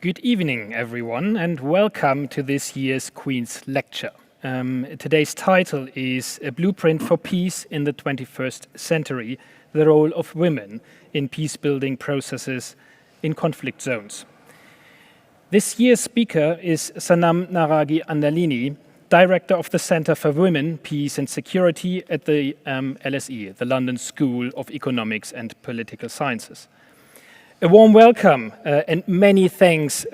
Good evening, everyone, and welcome to this year's Queen's Lecture. Today's title is A Blueprint for Peace in the 21st Century, the Role of Women in Peace-Building Processes in Conflict Zones. This year's speaker is Sanam Naraghi Anderlini, Director of the Centre for Women, Peace and Security at the LSE, the London School of Economics and Political Sciences. A warm welcome and many thanks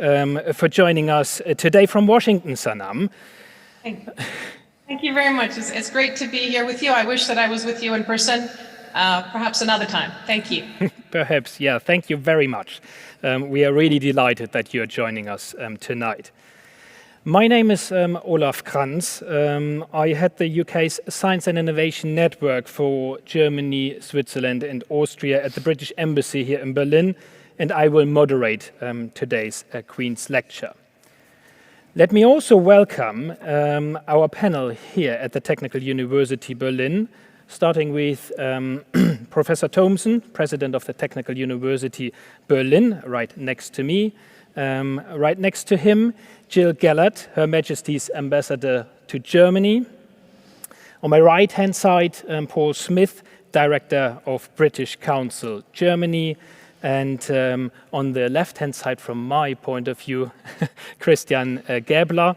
for joining us today from Washington, Sanam. Thank you very much. It's great to be here with you. I wish that I was with you in person, perhaps another time. Thank you. Perhaps, yeah. Thank you very much. We are really delighted that you are joining us tonight. My name is Olaf Kranz. I head the UK's Science and Innovation Network for Germany, Switzerland and Austria at the British Embassy here in Berlin, and I will moderate today's Queen's Lecture. Let me also welcome our panel here at the Technical University Berlin, starting with Professor Thomsen, President of the Technical University Berlin, right next to me. Right next to him, Jill Gellert, Her Majesty's Ambassador to Germany. On my right-hand side, Paul Smith, Director of British Council Germany. And on the left-hand side, from my point of view, Christian Gäbler.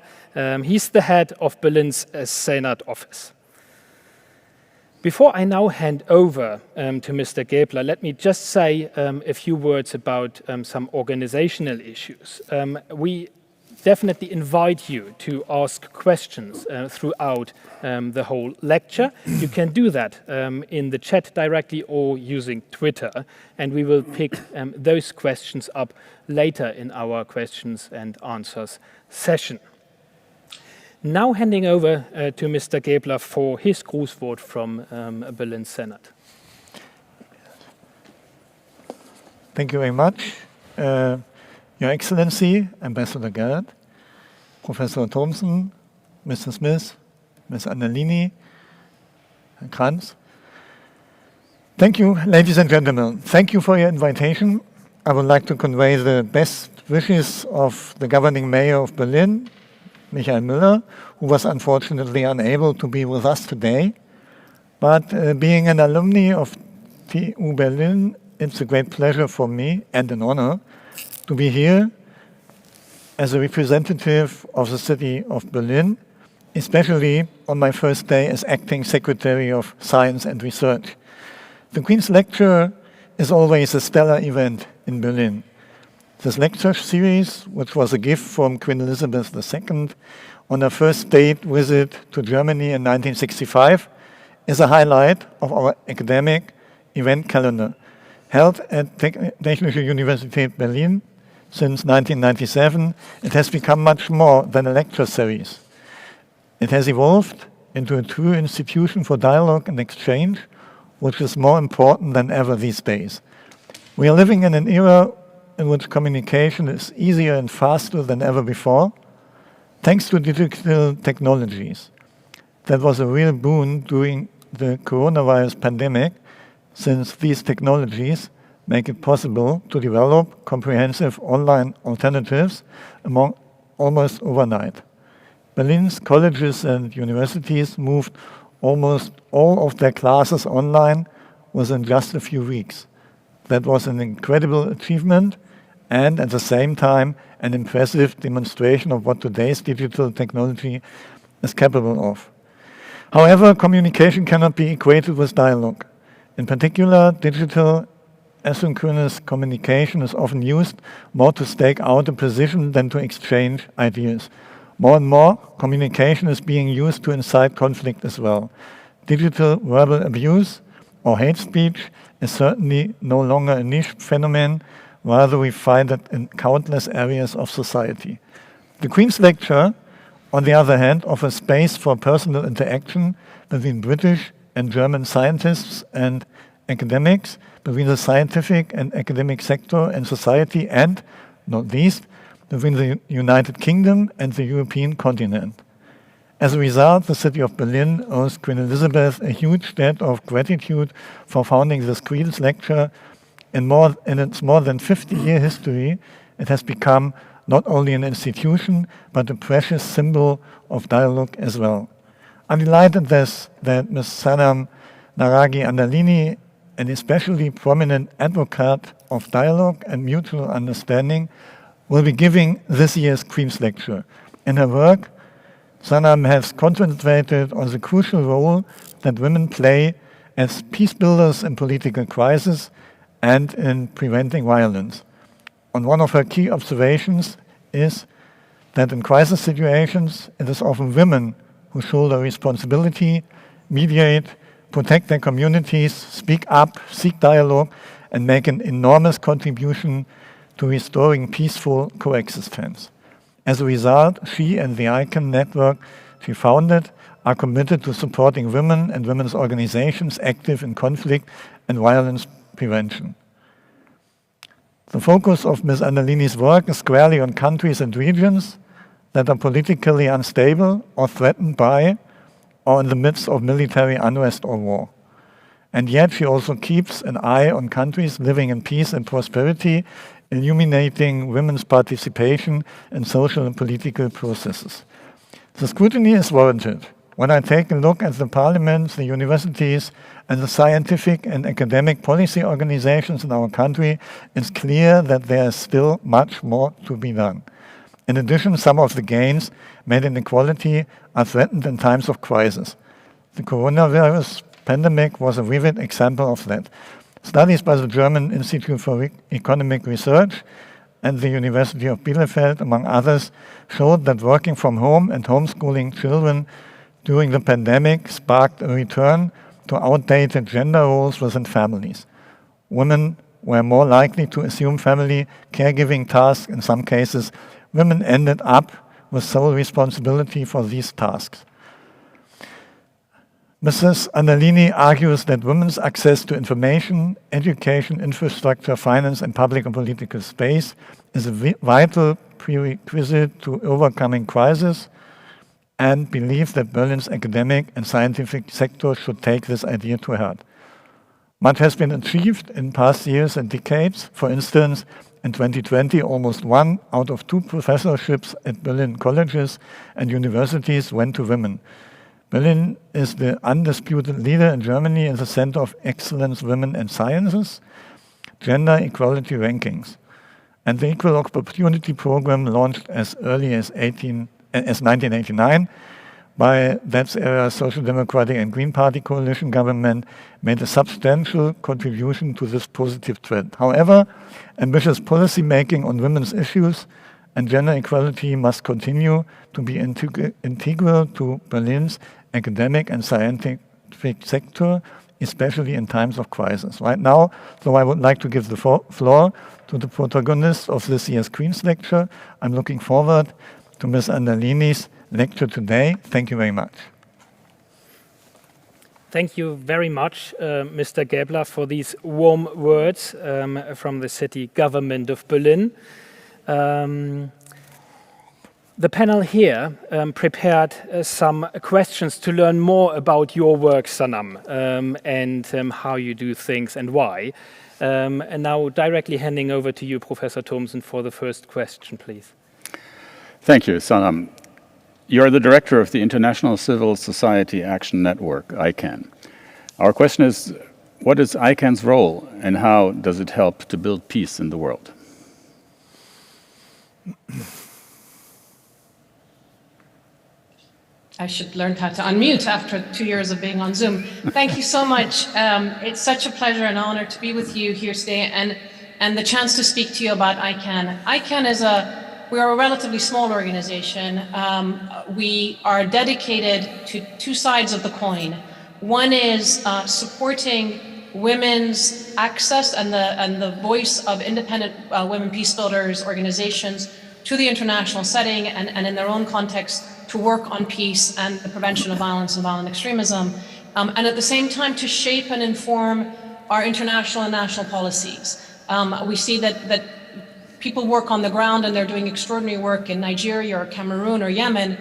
He's the head of Berlin's Senate office. Before I now hand over to Mr. Gäbler, let me just say a few words about some organizational issues. We definitely invite you to ask questions throughout the whole lecture. You can do that in the chat directly or using Twitter, and we will pick those questions up later in our questions and answers session. Now handing over to Mr. Gäbler for his Grußwort from Berlin Senate. Thank you very much. Your Excellency, Ambassador Gellert, Professor Thomsen, Mr. Smith, Ms. Anderlini, Herr Kranz. Thank you, ladies and gentlemen. Thank you for your invitation. I would like to convey the best wishes of the governing mayor of Berlin, Michael Müller, who was unfortunately unable to be with us today. But being an alumni of TU Berlin, it's a great pleasure for me and an honor to be here as a representative of the city of Berlin, especially on my first day as acting Secretary of Science and Research. The Queen's Lecture is always a stellar event in Berlin. This lecture series, which was a gift from Queen Elizabeth II on her first state visit to Germany in 1965, is a highlight of our academic event calendar. Held at Technische Universität Berlin since 1997, it has become much more than a lecture series. It has evolved into a true institution for dialogue and exchange, which is more important than ever these days. We are living in an era in which communication is easier and faster than ever before, thanks to digital technologies. That was a real boon during the coronavirus pandemic, since these technologies make it possible to develop comprehensive online alternatives almost overnight. Berlin's colleges and universities moved almost all of their classes online within just a few weeks. That was an incredible achievement and at the same time an impressive demonstration of what today's digital technology is capable of. However, communication cannot be equated with dialogue. In particular, digital asynchronous communication is often used more to stake out a position than to exchange ideas. More and more, communication is being used to incite conflict as well. Digital verbal abuse or hate speech is certainly no longer a niche phenomenon, rather we find it in countless areas of society. The Queen's Lecture, on the other hand, offers space for personal interaction between British and German scientists and academics, between the scientific and academic sector and society, and, not least, between the United Kingdom and the European continent. As a result, the city of Berlin owes Queen Elizabeth a huge debt of gratitude for founding this Queen's Lecture. In its more than 50-year history, it has become not only an institution, but a precious symbol of dialogue as well. I'm delighted that Ms. Sanam Naraghi Anderlini, an especially prominent advocate of dialogue and mutual understanding, will be giving this year's Queen's Lecture. In her work, Sanam has concentrated on the crucial role that women play as peace builders in political crisis and in preventing violence. And one of her key observations is that in crisis situations, it is often women who shoulder responsibility, mediate, protect their communities, speak up, seek dialogue, and make an enormous contribution to restoring peaceful coexistence. As a result, she and the ICANN network she founded are committed to supporting women and women's organizations active in conflict and violence prevention. The focus of Ms. Anderlini's work is squarely on countries and regions that are politically unstable or threatened by or in the midst of military unrest or war. And yet she also keeps an eye on countries living in peace and prosperity, illuminating women's participation in social and political processes. The scrutiny is warranted. When I take a look at the parliaments, the universities, and the scientific and academic policy organizations in our country, it's clear that there is still much more to be done. In addition, some of the gains made in equality are threatened in times of crisis. The coronavirus pandemic was a vivid example of that. Studies by the German Institute for Economic Research and the University of Bielefeld, among others, showed that working from home and homeschooling children during the pandemic sparked a return to outdated gender roles within families. Women were more likely to assume family caregiving tasks. In some cases, women ended up with sole responsibility for these tasks. Mrs. Anderlini argues that women's access to information, education, infrastructure, finance, and public and political space is a vital prerequisite to overcoming crisis, and believes that Berlin's academic and scientific sector should take this idea to heart. Much has been achieved in past years and decades. For instance, in 2020, almost 1 out of 2 professorships at Berlin colleges and universities went to women. Berlin is the undisputed leader in Germany in the Center of Excellence Women and Sciences, gender equality rankings. And the Equal Opportunity Program, launched as early as 1989 by that era Social Democratic and Green Party coalition government, made a substantial contribution to this positive trend. However, ambitious policy making on women's issues and gender equality must continue to be integral to Berlin's academic and scientific sector, especially in times of crisis. Right now, so I would like to give the floor to the protagonist of this year's Queen's Lecture. I'm looking forward to Ms. Anderlini's lecture today. Thank you very much. Thank you very much, Mr. Gäbler, for these warm words from the city government of Berlin. The panel here prepared some questions to learn more about your work, Sanam, and how you do things and why. And now directly handing over to you, Professor Thomsen, for the first question, please. Thank you, Sanam. You're the director of the International Civil Society Action Network, ICANN. Our question is, what is ICANN's role and how does it help to build peace in the world? I should learn how to unmute after 2 years of being on Zoom. Thank you so much. It's such a pleasure and honor to be with you here today and the chance to speak to you about ICANN. ICANN is we are a relatively small organization. We are dedicated to 2 sides of the coin. One is supporting women's access and the voice of independent women peace builders organizations to the international setting and in their own context to work on peace and the prevention of violence and violent extremism, and at the same time to shape and inform our international and national policies. We see that people work on the ground and they're doing extraordinary work in Nigeria or Cameroon or Yemen,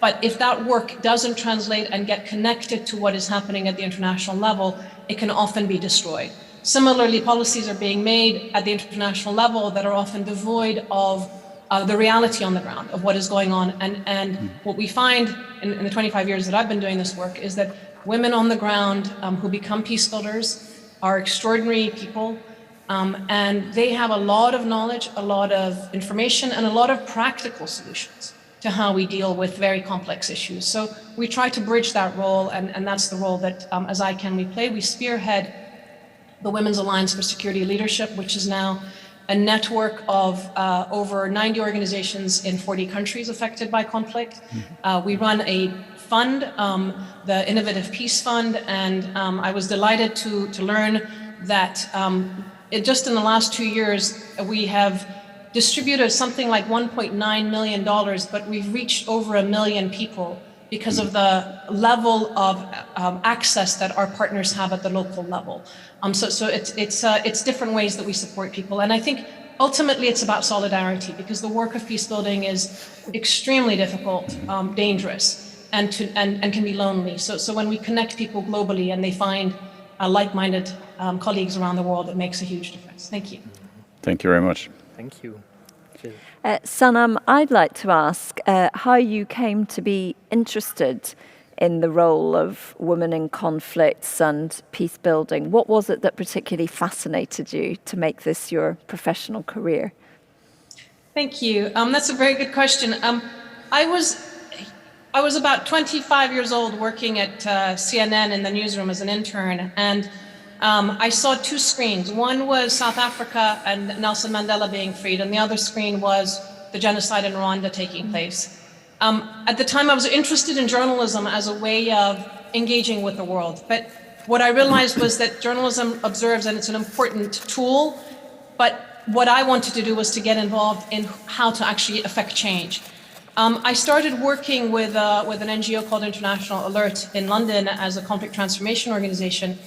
but if that work doesn't translate and get connected to what is happening at the international level, it can often be destroyed. Similarly, policies are being made at the international level that are often devoid of the reality on the ground of what is going on. And what we find in the 25 years that I've been doing this work is that women on the ground who become peace builders are extraordinary people, and they have a lot of knowledge, a lot of information, and a lot of practical solutions to how we deal with very complex issues. So we try to bridge that role, and that's the role that, as ICANN, we play. We spearhead the Women's Alliance for Security Leadership, which is now a network of over 90 organizations in 40 countries affected by conflict. We run a fund, the Innovative Peace Fund, and I was delighted to learn that just in the last 2 years, we have distributed something like $1.9 million, but we've reached over 1 million people because of the level of access that our partners have at the local level. So it's different ways that we support people. And I think ultimately it's about solidarity, because the work of peace building is extremely difficult, dangerous, and can be lonely. So when we connect people globally and they find like-minded colleagues around the world, it makes a huge difference. Thank you. Thank you very much. Thank you. Sanam, I'd like to ask how you came to be interested in the role of women in conflicts and peace building. What was it that particularly fascinated you to make this your professional career? Thank you. That's a very good question. I was about 25 years old working at CNN in the newsroom as an intern, and I saw two screens. One was South Africa and Nelson Mandela being freed, and the other screen was the genocide in Rwanda taking place. At the time, I was interested in journalism as a way of engaging with the world. But what I realized was that journalism observes, and it's an important tool, but what I wanted to do was to get involved in how to actually affect change. I started working with an NGO called International Alert in London as a conflict transformation organization.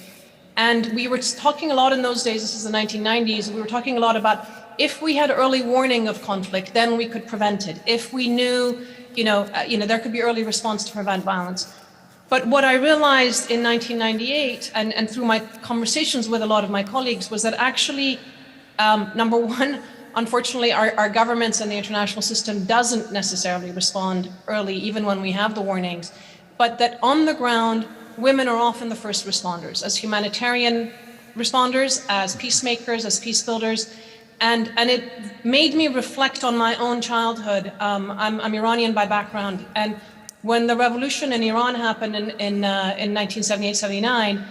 And we were talking a lot in those days, this is the 1990s, we were talking a lot about if we had early warning of conflict, then we could prevent it. If we knew, there could be early response to prevent violence. But what I realized in 1998 and through my conversations with a lot of my colleagues was that actually, number one, unfortunately, our governments and the international system doesn't necessarily respond early, even when we have the warnings, but that on the ground, women are often the first responders, as humanitarian responders, as peacemakers, as peace builders. And it made me reflect on my own childhood. I'm Iranian by background. And when the revolution in Iran happened in 1978-79,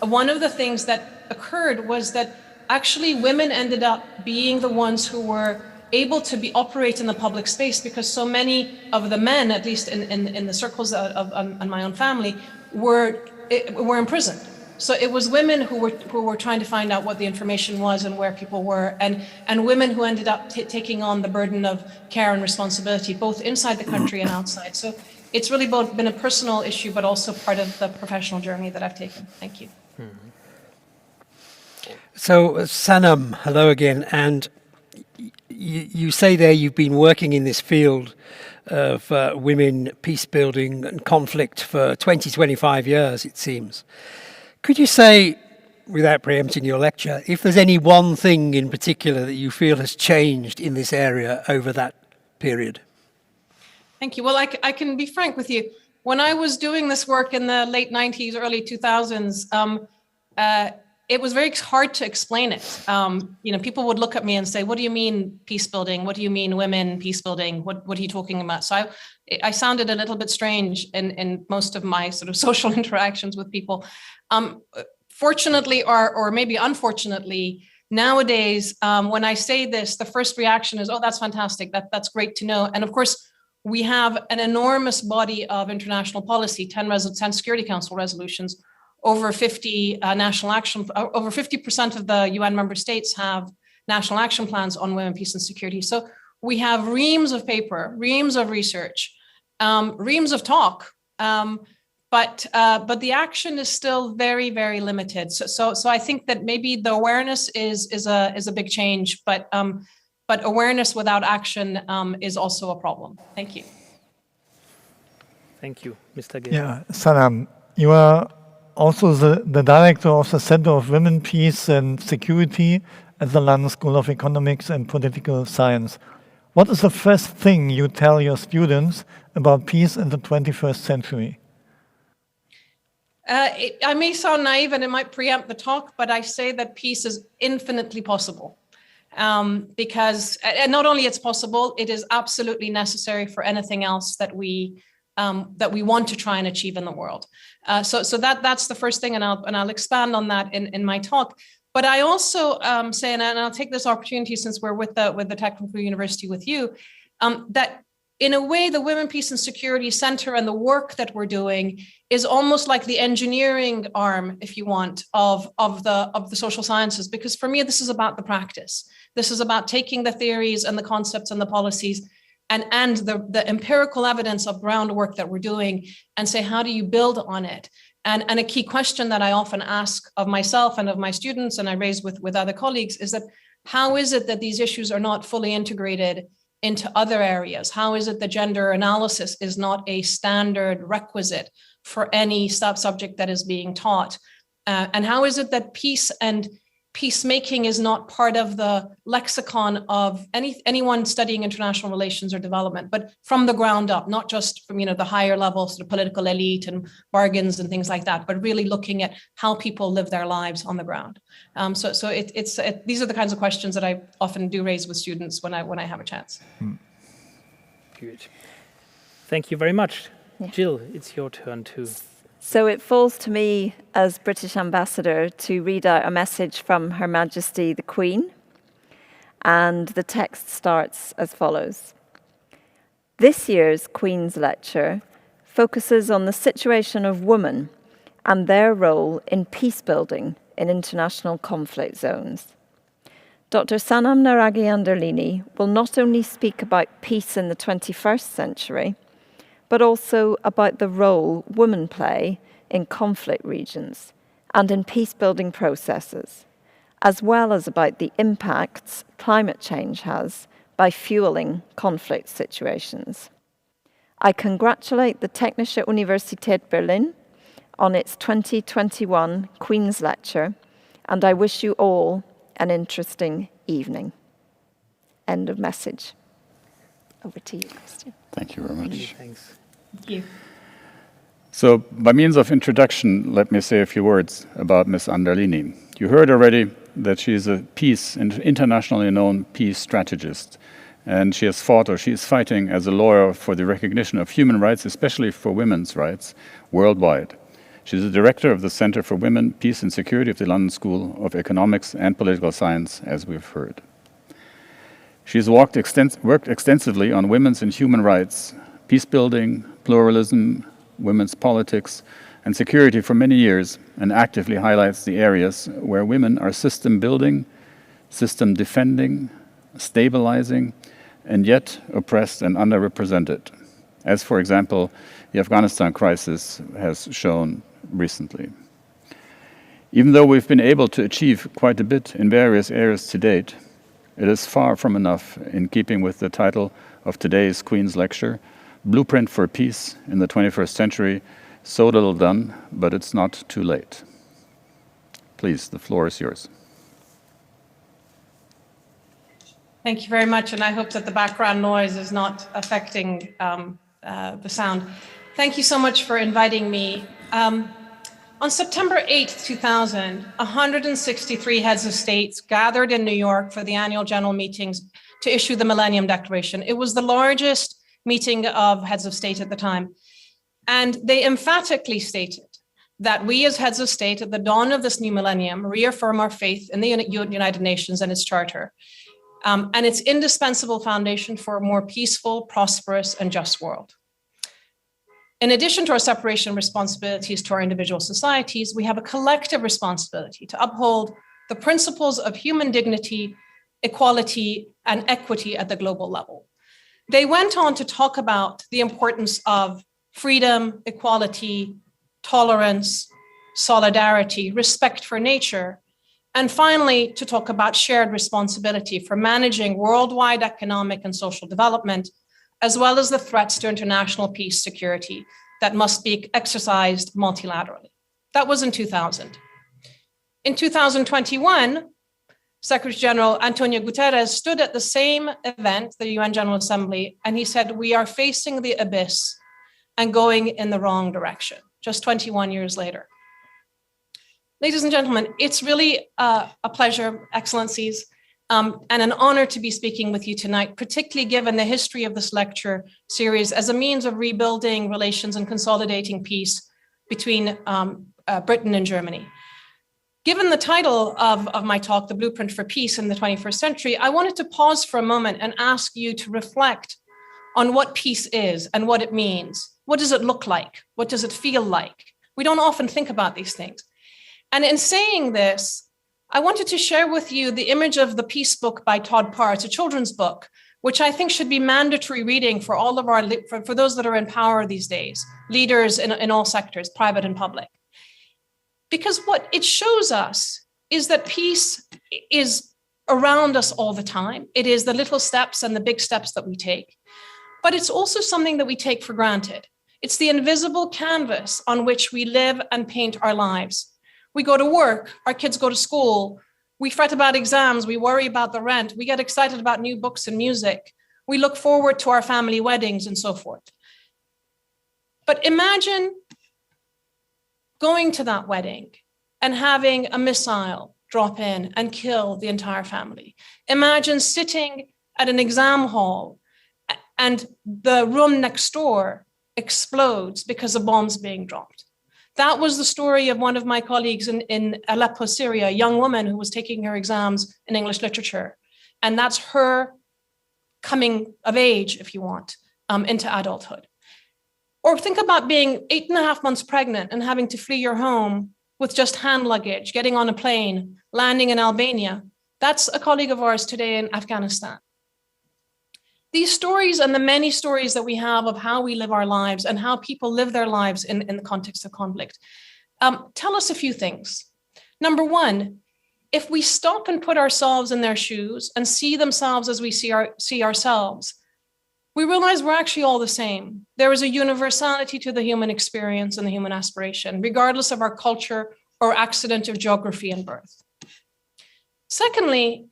one of the things that occurred was that actually women ended up being the ones who were able to operate in the public space, because so many of the men, at least in the circles of my own family, were imprisoned. So it was women who were trying to find out what the information was and where people were, and women who ended up taking on the burden of care and responsibility, both inside the country and outside. So it's really both been a personal issue, but also part of the professional journey that I've taken. Thank you. So Sanam, hello again. And you say there you've been working in this field of women, peace building and conflict for 20, 25 years, it seems. Could you say, without preempting your lecture, if there's any one thing in particular that you feel has changed in this area over that period? Thank you. Well, I can be frank with you. When I was doing this work in the late 90s, early 2000s, it was very hard to explain it. People would look at me and say, what do you mean peace building? What do you mean women peace building? What are you talking about? So I sounded a little bit strange in most of my sort of social interactions with people. Fortunately, or maybe unfortunately, nowadays, when I say this, the first reaction is, oh, that's fantastic. That's great to know. And of course, we have an enormous body of international policy, 10 Security Council resolutions, over 50 national action, over 50% of the UN member states have national action plans on women, peace and security. So we have reams of paper, reams of research, reams of talk, but the action is still very, very limited. So I think that maybe the awareness is a big change, but awareness without action is also a problem. Thank you. Thank you, Mr. Gill. Yeah, Sanam, you are also the director of the Center of Women, Peace and Security at the London School of Economics and Political Science. What is the first thing you tell your students about peace in the 21st century? I may sound naive and it might preempt the talk, but I say that peace is infinitely possible. Because and not only it's possible, it is absolutely necessary for anything else that we want to try and achieve in the world. So that's the first thing, and I'll expand on that in my talk. But I also say, and I'll take this opportunity since we're with the Technical University with you, that in a way, the Women, Peace and Security Center and the work that we're doing is almost like the engineering arm, if you want, of the social sciences. Because for me, this is about the practice. This is about taking the theories and the concepts and the policies and the empirical evidence of groundwork that we're doing and say, how do you build on it? And a key question that I often ask of myself and of my students, and I raise with other colleagues, is that how is it that these issues are not fully integrated into other areas? How is it that gender analysis is not a standard requisite for any subject that is being taught? And how is it that peace and peacemaking is not part of the lexicon of anyone studying international relations or development, but from the ground up, not just from the higher levels, the political elite and bargains and things like that, but really looking at how people live their lives on the ground. So these are the kinds of questions that I often do raise with students when I have a chance. Good. Thank you very much. Yeah. Jill, it's your turn too. So it falls to me as British Ambassador to read out a message from Her Majesty the Queen. And the text starts as follows. This year's Queen's Lecture focuses on the situation of women and their role in peace building in international conflict zones. Dr. Sanam Naraghi Anderlini will not only speak about peace in the 21st century, but also about the role women play in conflict regions and in peace-building processes, as well as about the impacts climate change has by fueling conflict situations. I congratulate the Technische Universität Berlin on its 2021 Queen's Lecture, and I wish you all an interesting evening. End of message. Over to you, Christian. Thank you very much. Thanks. Thank you. So, by means of introduction, let me say a few words about Ms. Anderlini. You heard already that she is a internationally known peace strategist, and she has fought, or she is fighting as a lawyer for the recognition of human rights, especially for women's rights, worldwide. She is the director of the Center for Women, Peace and Security of the London School of Economics and Political Science, as we've heard. She has worked extensively on women's and human rights, peace building, pluralism, women's politics, and security for many years, and actively highlights the areas where women are system building, system defending, stabilizing, and yet oppressed and underrepresented, as, for example, the Afghanistan crisis has shown recently. Even though we've been able to achieve quite a bit in various areas to date, it is far from enough in keeping with the title of today's Queen's Lecture, Blueprint for Peace in the 21st Century, so little done, but it's not too late. Please, the floor is yours. Thank you very much, and I hope that the background noise is not affecting the sound. Thank you so much for inviting me. On September 8th, 2000, 163 heads of states gathered in New York for the annual general meetings to issue the Millennium Declaration. It was the largest meeting of heads of state at the time. And they emphatically stated that we as heads of state at the dawn of this new millennium reaffirm our faith in the United Nations and its charter, and its indispensable foundation for a more peaceful, prosperous, and just world. In addition to our separation responsibilities to our individual societies, we have a collective responsibility to uphold the principles of human dignity, equality, and equity at the global level. They went on to talk about the importance of freedom, equality, tolerance, solidarity, respect for nature, and finally, to talk about shared responsibility for managing worldwide economic and social development, as well as the threats to international peace security that must be exercised multilaterally. That was in 2000. In 2021, Secretary-General Antonio Guterres stood at the same event, the UN General Assembly, and he said, we are facing the abyss and going in the wrong direction, just 21 years later. Ladies and gentlemen, it's really a pleasure, Excellencies, and an honor to be speaking with you tonight, particularly given the history of this lecture series as a means of rebuilding relations and consolidating peace between Britain and Germany. Given the title of my talk, The Blueprint for Peace in the 21st Century, I wanted to pause for a moment and ask you to reflect on what peace is and what it means. What does it look like? What does it feel like? We don't often think about these things. And in saying this, I wanted to share with you the image of the Peace Book by Todd Parr. It's a children's book, which I think should be mandatory reading for all of for those that are in power these days, leaders in all sectors, private and public. Because what it shows us is that peace is around us all the time. It is the little steps and the big steps that we take, but it's also something that we take for granted. It's the invisible canvas on which we live and paint our lives. We go to work, our kids go to school, we fret about exams, we worry about the rent, we get excited about new books and music, we look forward to our family weddings and so forth. But imagine going to that wedding and having a missile drop in and kill the entire family. Imagine sitting at an exam hall and the room next door explodes because a bomb's being dropped. That was the story of one of my colleagues in Aleppo, Syria, a young woman who was taking her exams in English literature. And that's her coming of age, if you want, into adulthood. Or think about being 8.5 months pregnant and having to flee your home with just hand luggage, getting on a plane, landing in Albania. That's a colleague of ours today in Afghanistan. These stories and the many stories that we have of how we live our lives and how people live their lives in the context of conflict tell us a few things. Number one, if we stop and put ourselves in their shoes and see themselves as we see ourselves, we realize we're actually all the same. There is a universality to the human experience and the human aspiration, regardless of our culture or accident of geography and birth. Secondly,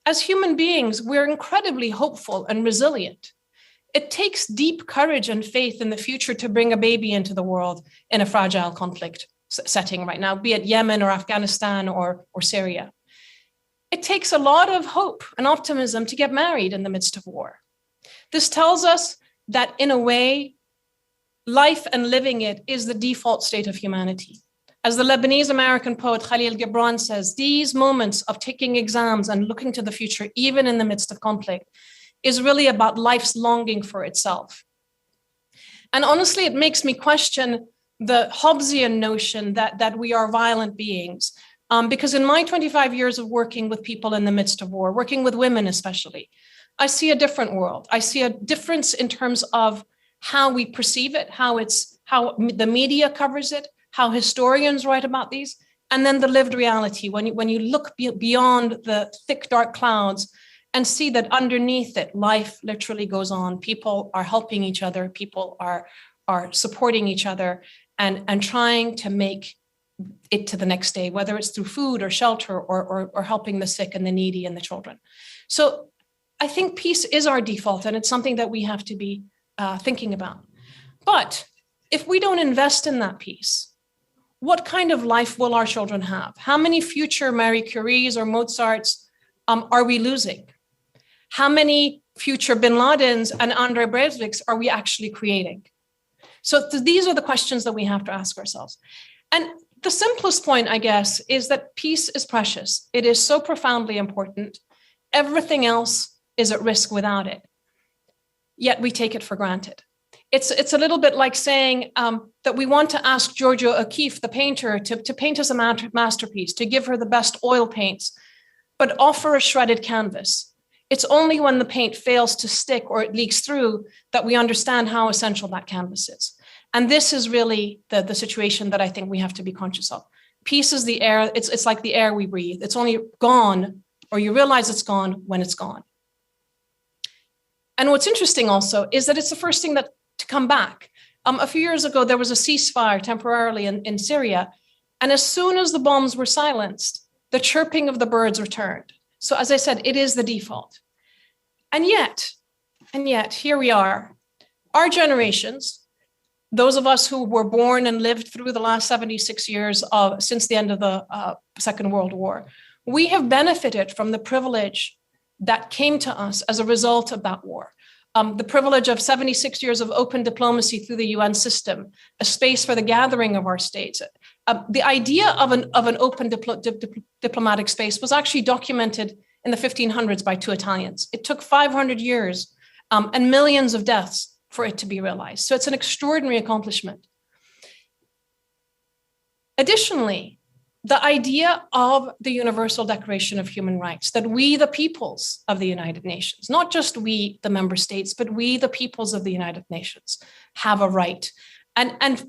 as human beings, we're incredibly hopeful and resilient. It takes deep courage and faith in the future to bring a baby into the world in a fragile conflict setting right now, be it Yemen or Afghanistan or Syria. It takes a lot of hope and optimism to get married in the midst of war. This tells us that, in a way, life and living it is the default state of humanity. As the Lebanese-American poet Khalil Gibran says, these moments of taking exams and looking to the future, even in the midst of conflict, is really about life's longing for itself. And honestly, it makes me question the Hobbesian notion that we are violent beings. Because in my 25 years of working with people in the midst of war, working with women especially, I see a different world. I see a difference in terms of how we perceive it, how the media covers it, how historians write about these, and then the lived reality, when you look beyond the thick, dark clouds and see that underneath it, life literally goes on. People are helping each other, people are supporting each other and trying to make it to the next day, whether it's through food or shelter or helping the sick and the needy and the children. So I think peace is our default, and it's something that we have to be thinking about. But if we don't invest in that peace, what kind of life will our children have? How many future Marie Curies or Mozarts are we losing? How many future Bin Ladens and Andrei Breiviks are we actually creating? So these are the questions that we have to ask ourselves. And the simplest point, I guess, is that peace is precious. It is so profoundly important. Everything else is at risk without it. Yet we take it for granted. It's a little bit like saying that we want to ask Giorgio O'Keeffe, the painter, to paint us a masterpiece, to give her the best oil paints, but offer a shredded canvas. It's only when the paint fails to stick or it leaks through that we understand how essential that canvas is. And this is really the situation that I think we have to be conscious of. Peace is the air. It's like the air we breathe. It's only gone, or you realize it's gone when it's gone. And what's interesting also is that it's the first thing to come back. A few years ago, there was a ceasefire temporarily in Syria. And as soon as the bombs were silenced, the chirping of the birds returned. So as I said, it is the default. And yet, here we are, our generations, those of us who were born and lived through the last 76 years since the end of the Second World War, we have benefited from the privilege that came to us as a result of that war. The privilege of 76 years of open diplomacy through the UN system, a space for the gathering of our states. The idea of an open diplomatic space was actually documented in the 1500s by two Italians. It took 500 years and millions of deaths for it to be realized. So it's an extraordinary accomplishment. Additionally, the idea of the Universal Declaration of Human Rights, that we, the peoples of the United Nations, not just we, the member states, but we, the peoples of the United Nations, have a right. And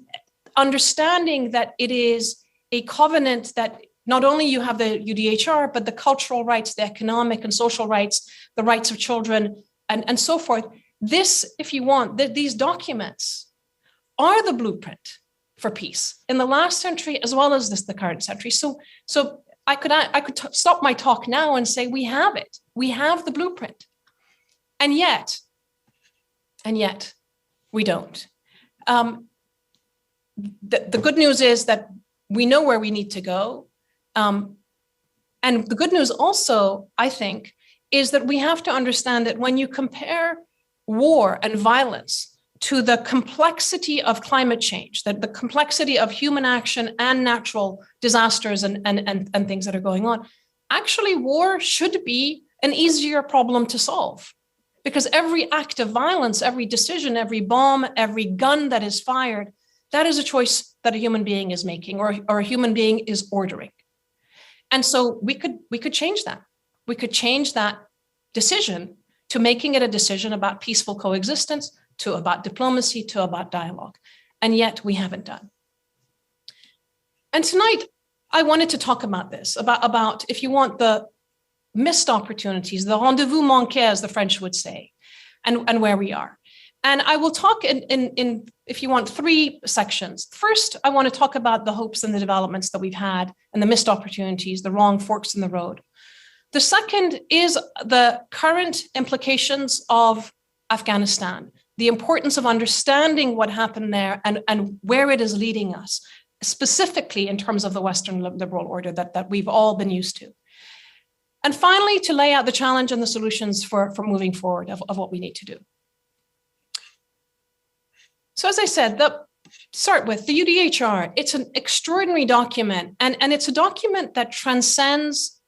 understanding that it is a covenant that not only you have the UDHR, but the cultural rights, the economic and social rights, the rights of children, and so forth. This, if you want, these documents are the blueprint for peace in the last century as well as the current century. So I could stop my talk now and say we have it. We have the blueprint, and yet we don't. The good news is that we know where we need to go, and the good news also, I think, is that we have to understand that when you compare war and violence to the complexity of climate change, that the complexity of human action and natural disasters and things that are going on, actually war should be an easier problem to solve, because every act of violence, every decision, every bomb, every gun that is fired, that is a choice that a human being is making or a human being is ordering. And so we could change that. We could change that decision to making it a decision about peaceful coexistence, to about diplomacy, to about dialogue. And yet we haven't done. And tonight, I wanted to talk about this, about if you want, the missed opportunities, the rendezvous manqué, as the French would say, and where we are. And I will talk in, if you want, three sections. First, I want to talk about the hopes and the developments that we've had and the missed opportunities, the wrong forks in the road. The second is the current implications of Afghanistan, the importance of understanding what happened there and where it is leading us, specifically in terms of the Western liberal order that we've all been used to. And finally, to lay out the challenge and the solutions for moving forward of what we need to do. So as I said, start with the UDHR. It's an extraordinary document, and it's a document that transcends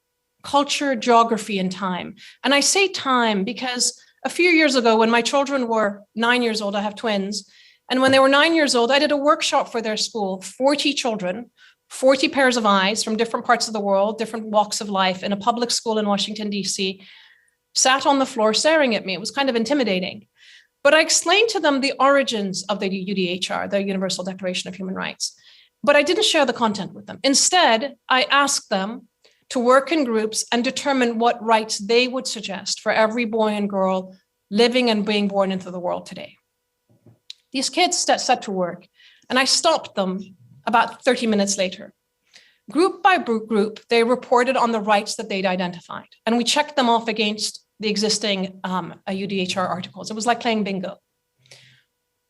culture, geography, and time. And I say time because a few years ago, when my children were 9 years old, I have twins, and when they were 9 years old, I did a workshop for their school, 40 children, 40 pairs of eyes from different parts of the world, different walks of life, in a public school in Washington, D.C., sat on the floor staring at me. It was kind of intimidating. But I explained to them the origins of the UDHR, the Universal Declaration of Human Rights. But I didn't share the content with them. Instead, I asked them to work in groups and determine what rights they would suggest for every boy and girl living and being born into the world today. These kids set to work, and I stopped them about 30 minutes later. Group by group, they reported on the rights that they'd identified, and we checked them off against the existing UDHR articles. It was like playing bingo.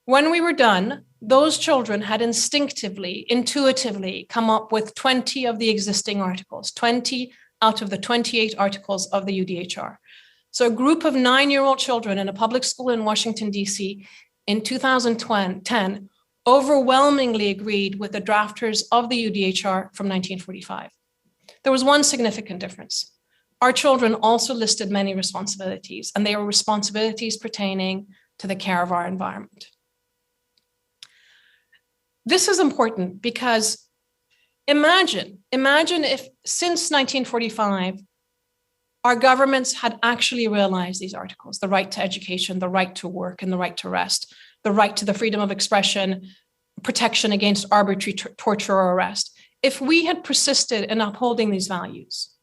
When we were done, those children had intuitively come up with 20 of the existing articles, 20 out of the 28 articles of the UDHR. So a group of 9-year-old children in a public school in Washington, D.C. in 2010 overwhelmingly agreed with the drafters of the UDHR from 1945. There was one significant difference. Our children also listed many responsibilities, and they were responsibilities pertaining to the care of our environment. This is important because imagine if since 1945, our governments had actually realized these articles, the right to education, the right to work, and the right to rest, the right to the freedom of expression, protection against arbitrary torture or arrest. If we had persisted in upholding these values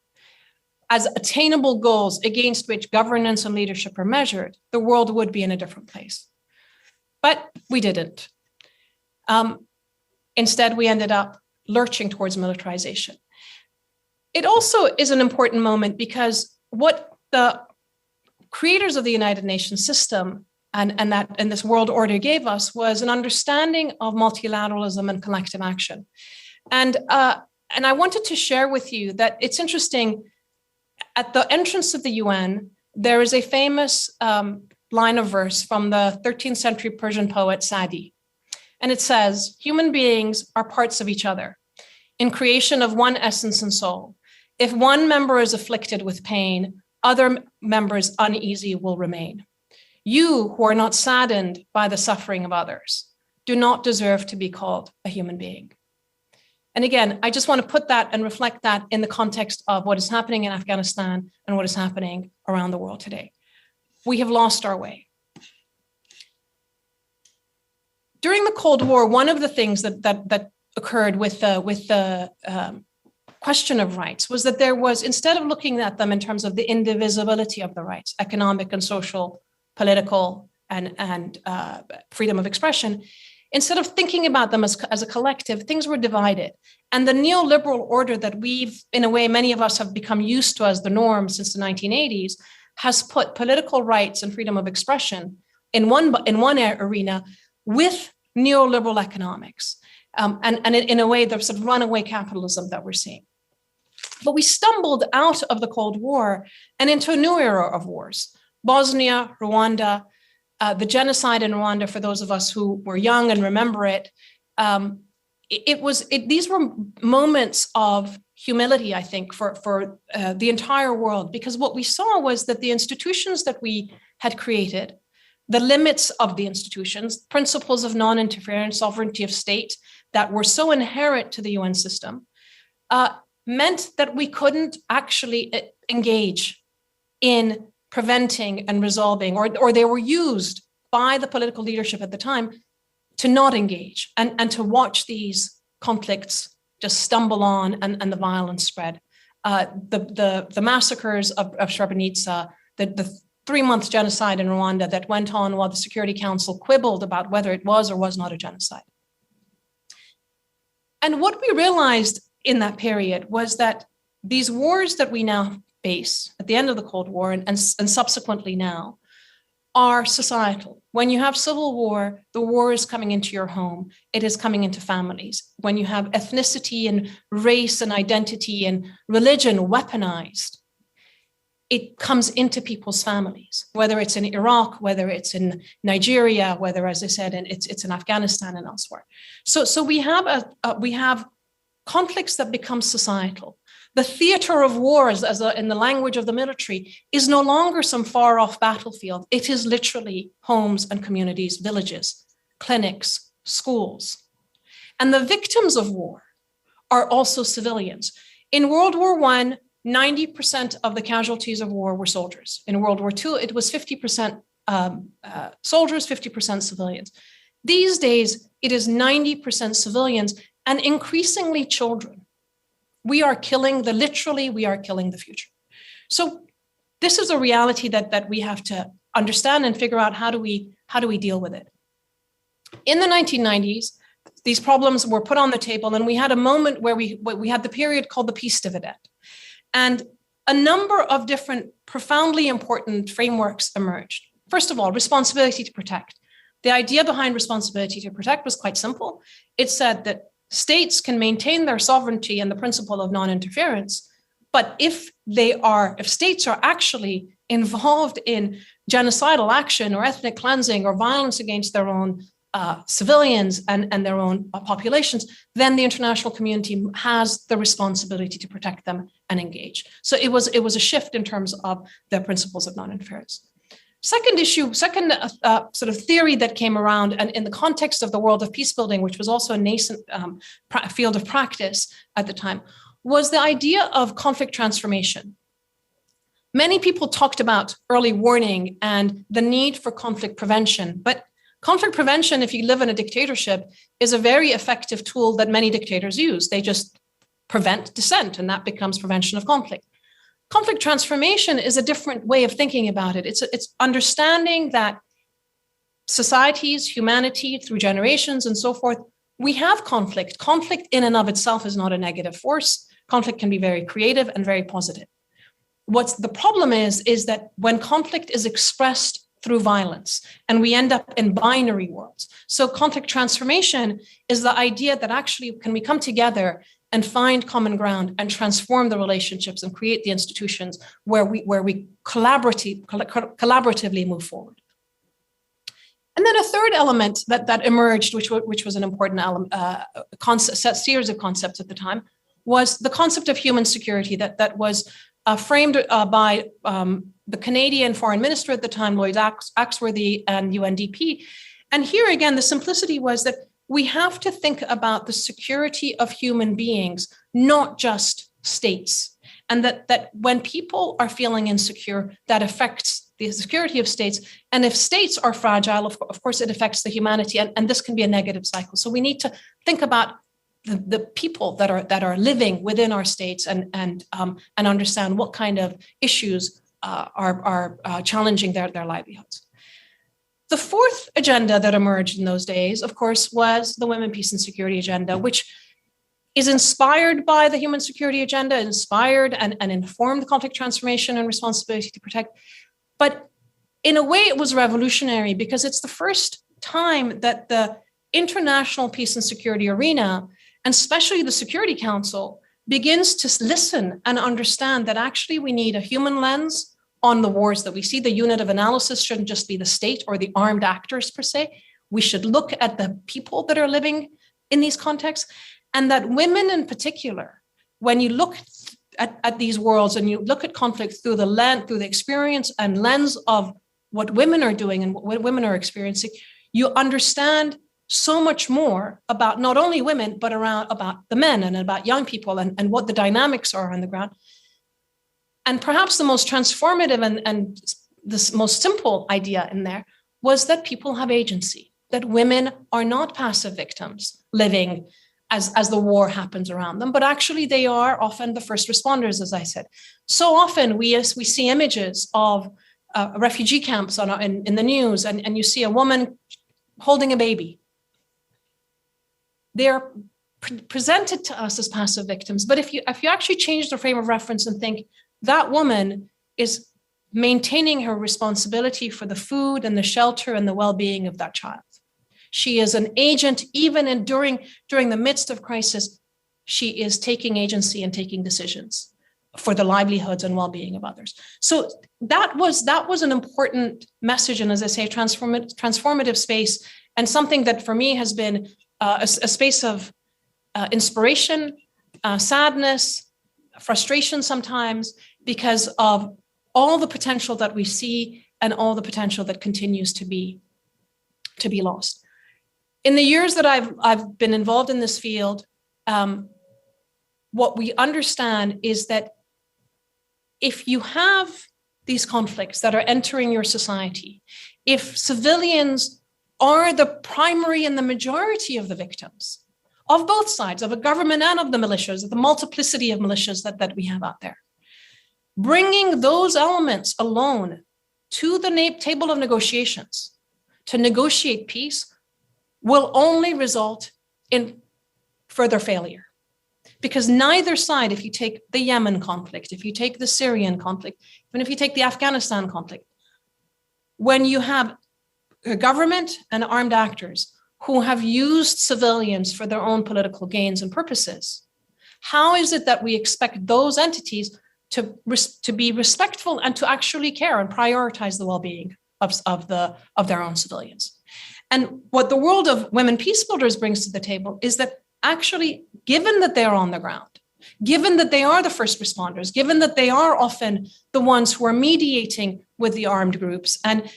as attainable goals against which governance and leadership are measured, the world would be in a different place. But we didn't. Instead, we ended up lurching towards militarization. It also is an important moment because what the creators of the United Nations system and this world order gave us was an understanding of multilateralism and collective action. And I wanted to share with you that it's interesting, at the entrance of the UN, there is a famous line of verse from the 13th century Persian poet Sadi. And it says, human beings are parts of each other, in creation of one essence and soul. If one member is afflicted with pain, other members uneasy will remain. You who are not saddened by the suffering of others do not deserve to be called a human being. And again, I just want to put that and reflect that in the context of what is happening in Afghanistan and what is happening around the world today. We have lost our way. During the Cold War, one of the things that occurred with the question of rights was that there was, instead of looking at them in terms of the indivisibility of the rights, economic and social, political, and freedom of expression, instead of thinking about them as a collective, things were divided. And the neoliberal order that we've, in a way, many of us have become used to as the norm since the 1980s, has put political rights and freedom of expression in one arena with neoliberal economics. And in a way, the sort of runaway capitalism that we're seeing. But we stumbled out of the Cold War and into a new era of wars. Bosnia, Rwanda, the genocide in Rwanda, for those of us who were young and remember it, these were moments of humility, I think, for the entire world, because what we saw was that the institutions that we had created, the limits of the institutions, principles of non-interference, sovereignty of state that were so inherent to the UN system, meant that we couldn't actually engage in preventing and resolving, or they were used by the political leadership at the time to not engage and to watch these conflicts just stumble on and the violence spread. The massacres of Srebrenica, the 3-month genocide in Rwanda that went on while the Security Council quibbled about whether it was or was not a genocide. And what we realized in that period was that these wars that we now face at the end of the Cold War and subsequently now are societal. When you have civil war, the war is coming into your home. It is coming into families. When you have ethnicity and race and identity and religion weaponized, it comes into people's families, whether it's in Iraq, whether it's in Nigeria, whether, as I said, it's in Afghanistan and elsewhere. So we have conflicts that become societal. The theater of war, in the language of the military, is no longer some far-off battlefield. It is literally homes and communities, villages, clinics, schools. And the victims of war are also civilians. In World War I, 90% of the casualties of war were soldiers. In World War II, it was 50% soldiers, 50% civilians. These days, it is 90% civilians and increasingly children. We are killing the future. So this is a reality that we have to understand and figure out how do we deal with it. In the 1990s, these problems were put on the table, and we had a moment where we had the period called the peace dividend. And a number of different profoundly important frameworks emerged. First of all, responsibility to protect. The idea behind responsibility to protect was quite simple. It said that states can maintain their sovereignty and the principle of non-interference, but if states are actually involved in genocidal action or ethnic cleansing or violence against their own civilians and their own populations, then the international community has the responsibility to protect them and engage. So it was a shift in terms of the principles of non-interference. Second sort of theory that came around, and in the context of the world of peace building, which was also a nascent field of practice at the time, was the idea of conflict transformation. Many people talked about early warning and the need for conflict prevention, but conflict prevention, if you live in a dictatorship, is a very effective tool that many dictators use. They just prevent dissent, and that becomes prevention of conflict. Conflict transformation is a different way of thinking about it. It's understanding that societies, humanity, through generations and so forth, we have conflict. Conflict in and of itself is not a negative force. Conflict can be very creative and very positive. What's the problem is that when conflict is expressed through violence, and we end up in binary worlds. So conflict transformation is the idea that actually can we come together and find common ground and transform the relationships and create the institutions where we collaboratively move forward. And then a third element that emerged, which was an important series of concepts at the time, was the concept of human security that was framed by the Canadian foreign minister at the time, Lloyd Axworthy, and UNDP. And here again, the simplicity was that we have to think about the security of human beings, not just states. And that when people are feeling insecure, that affects the security of states. And if states are fragile, of course, it affects the humanity. And this can be a negative cycle. So we need to think about the people that are living within our states and understand what kind of issues are challenging their livelihoods. The fourth agenda that emerged in those days, of course, was the Women, Peace and Security agenda, which is inspired by the Human Security Agenda, inspired and informed conflict transformation and responsibility to protect. But in a way, it was revolutionary because it's the first time that the international peace and security arena, and especially the Security Council, begins to listen and understand that actually we need a human lens on the wars that we see. The unit of analysis shouldn't just be the state or the armed actors per se. We should look at the people that are living in these contexts, and that women in particular, when you look at these worlds and you look at conflict through the experience and lens of what women are doing and what women are experiencing, you understand so much more about not only women, but about the men and about young people and what the dynamics are on the ground. And perhaps the most transformative and the most simple idea in there was that people have agency, that women are not passive victims living as the war happens around them, but actually they are often the first responders, as I said. So often we see images of refugee camps in the news, and you see a woman holding a baby. They're presented to us as passive victims, but if you actually change the frame of reference and think that woman is maintaining her responsibility for the food and the shelter and the well-being of that child. She is an agent, even during the midst of crisis. She is taking agency and taking decisions for the livelihoods and well-being of others. So that was an important message, and as I say, transformative space, and something that for me has been a space of inspiration, sadness, frustration sometimes, because of all the potential that we see and all the potential that continues to be lost. In the years that I've been involved in this field, what we understand is that if you have these conflicts that are entering your society, if civilians are the primary and the majority of the victims of both sides, of a government and of the militias, of the multiplicity of militias that we have out there, bringing those elements alone to the table of negotiations to negotiate peace will only result in further failure. Because neither side, if you take the Yemen conflict, if you take the Syrian conflict, even if you take the Afghanistan conflict, when you have a government and armed actors who have used civilians for their own political gains and purposes, how is it that we expect those entities to be respectful and to actually care and prioritize the well-being of their own civilians? And what the world of women peace builders brings to the table is that actually, given that they're on the ground, given that they are the first responders, given that they are often the ones who are mediating with the armed groups and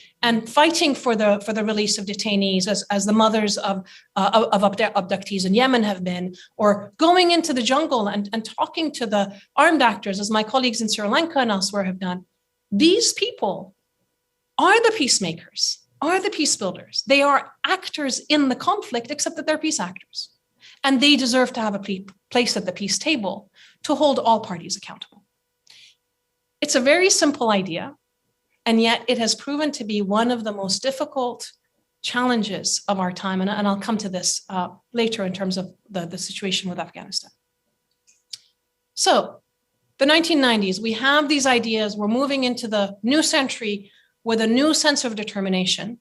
fighting for the release of detainees, as the mothers of abductees in Yemen have been, or going into the jungle and talking to the armed actors, as my colleagues in Sri Lanka and elsewhere have done, these people are the peacemakers, are the peace builders. They are actors in the conflict, except that they're peace actors. And they deserve to have a place at the peace table to hold all parties accountable. It's a very simple idea, and yet it has proven to be one of the most difficult challenges of our time. And I'll come to this later in terms of the situation with Afghanistan. So the 1990s, we have these ideas. We're moving into the new century with a new sense of determination.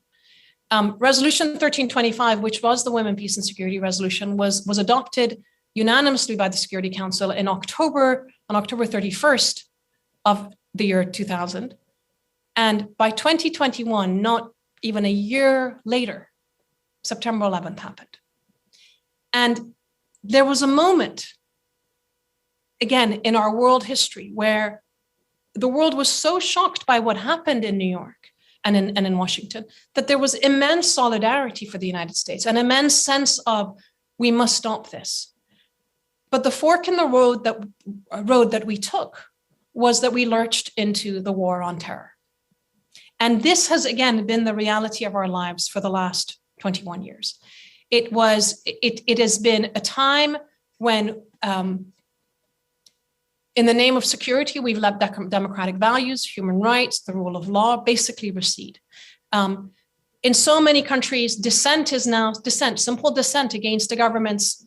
Resolution 1325, which was the Women, Peace and Security Resolution, was adopted unanimously by the Security Council on October 31st of the year 2000. And by 2021, not even a year later, September 11th happened. And there was a moment, again, in our world history where the world was so shocked by what happened in New York and in Washington that there was immense solidarity for the United States, an immense sense of, we must stop this. But the fork in the road that we took was that we lurched into the war on terror. And this has, again, been the reality of our lives for the last 21 years. It has been a time when, in the name of security, we've let democratic values, human rights, the rule of law basically recede. In so many countries, dissent is now simple dissent against the government's,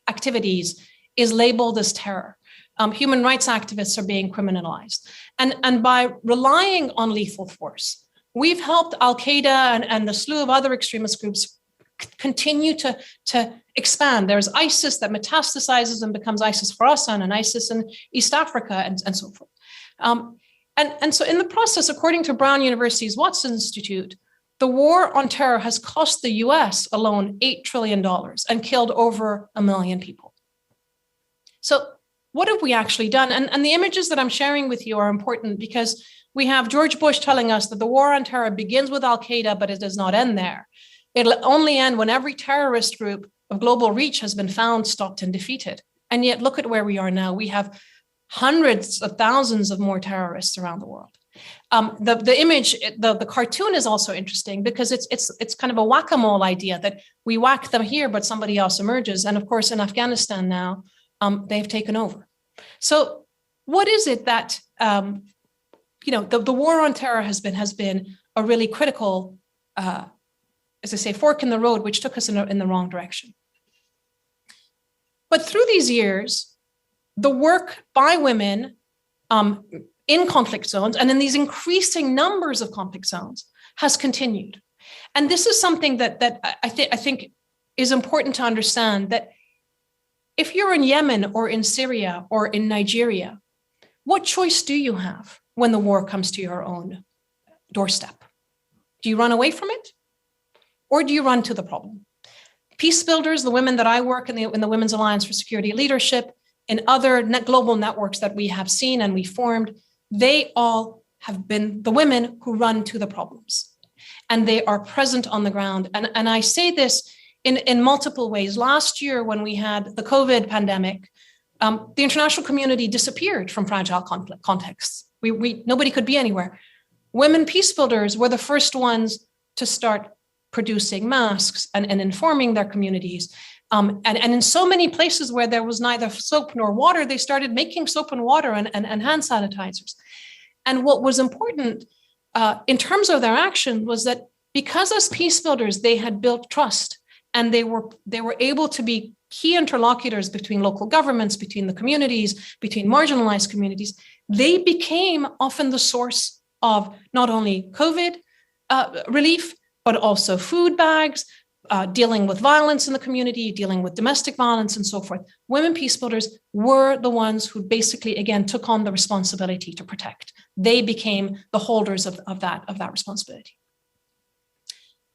activities is labeled as terror. Human rights activists are being criminalized. And by relying on lethal force, we've helped Al-Qaeda and the slew of other extremist groups continue to expand. There's ISIS that metastasizes and becomes ISIS Khorasan and ISIS in East Africa and so forth. And so in the process, according to Brown University's Watson Institute, the war on terror has cost the US alone $8 trillion and killed over 1 million people. So what have we actually done? And the images that I'm sharing with you are important because we have George Bush telling us that the war on terror begins with Al-Qaeda, but it does not end there. It'll only end when every terrorist group of global reach has been found, stopped, and defeated. And yet look at where we are now. We have hundreds of thousands of more terrorists around the world. The image, the cartoon is also interesting because it's kind of a whack-a-mole idea that we whack them here, but somebody else emerges. And of course, in Afghanistan now, they've taken over. So what is it that, the war on terror has been a really critical, as I say, fork in the road, which took us in the wrong direction. But through these years, the work by women in conflict zones and in these increasing numbers of conflict zones has continued. And this is something that I think is important to understand, that if you're in Yemen or in Syria or in Nigeria, what choice do you have when the war comes to your own doorstep? Do you run away from it? Or do you run to the problem? Peace builders, the women that I work in the Women's Alliance for Security Leadership, in other global networks that we have seen and we formed, they all have been the women who run to the problems. And they are present on the ground. And I say this in multiple ways. Last year, when we had the COVID pandemic, the international community disappeared from fragile conflict contexts. Nobody could be anywhere. Women peace builders were the first ones to start producing masks and informing their communities. And in so many places where there was neither soap nor water, they started making soap and water and hand sanitizers. And what was important in terms of their action was that because as peace builders, they had built trust and they were able to be key interlocutors between local governments, between the communities, between marginalized communities, they became often the source of not only COVID relief, but also food bags, dealing with violence in the community, dealing with domestic violence and so forth. Women peace builders were the ones who basically, again, took on the responsibility to protect. They became the holders of that responsibility.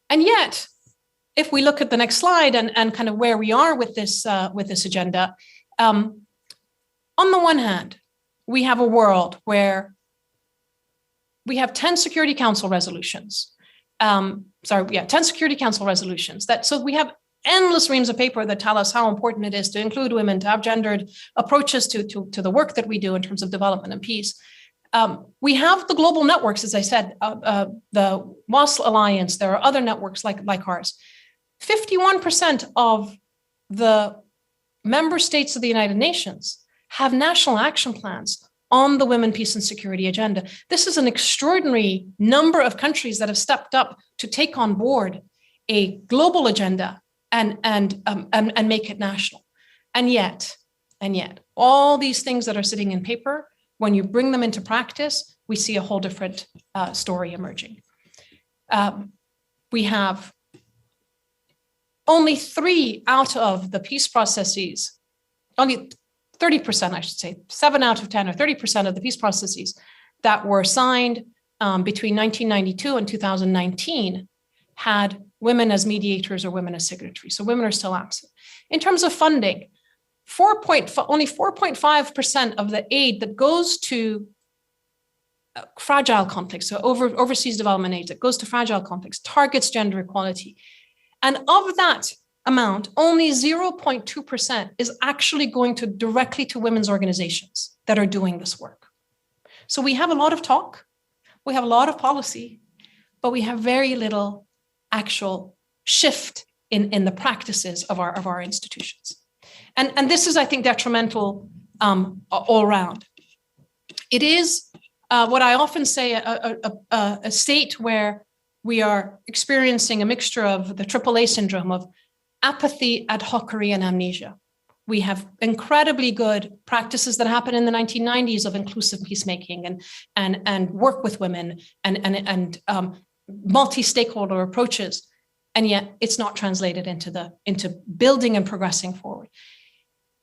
And yet, if we look at the next slide and kind of where we are with this agenda, on the one hand, we have a world where we have 10 Security Council resolutions. 10 Security Council resolutions. So we have endless reams of paper that tell us how important it is to include women, to have gendered approaches to the work that we do in terms of development and peace. We have the global networks, as I said, the WASL Alliance. There are other networks like ours. 51% of the member states of the United Nations have national action plans on the women, peace, and security agenda. This is an extraordinary number of countries that have stepped up to take on board a global agenda and make it national. And yet, And yet, all these things that are sitting in paper, when you bring them into practice, we see a whole different story emerging. We have only 3 out of the peace processes, only 30%, I should say, 7 out of 10 or 30% of the peace processes that were signed between 1992 and 2019 had women as mediators or women as signatories. So women are still absent. In terms of funding, only 4.5% of the aid that goes to fragile conflicts, so overseas development aid that goes to fragile conflicts, targets gender equality. And of that amount, only 0.2% is actually going directly to women's organizations that are doing this work. So we have a lot of talk, we have a lot of policy, but we have very little actual shift in the practices of our institutions. And this is, I think, detrimental all around. It is what I often say, a state where we are experiencing a mixture of the AAA syndrome of apathy, ad hocery, and amnesia. We have incredibly good practices that happened in the 1990s of inclusive peacemaking and work with women and multi-stakeholder approaches, and yet it's not translated into building and progressing forward.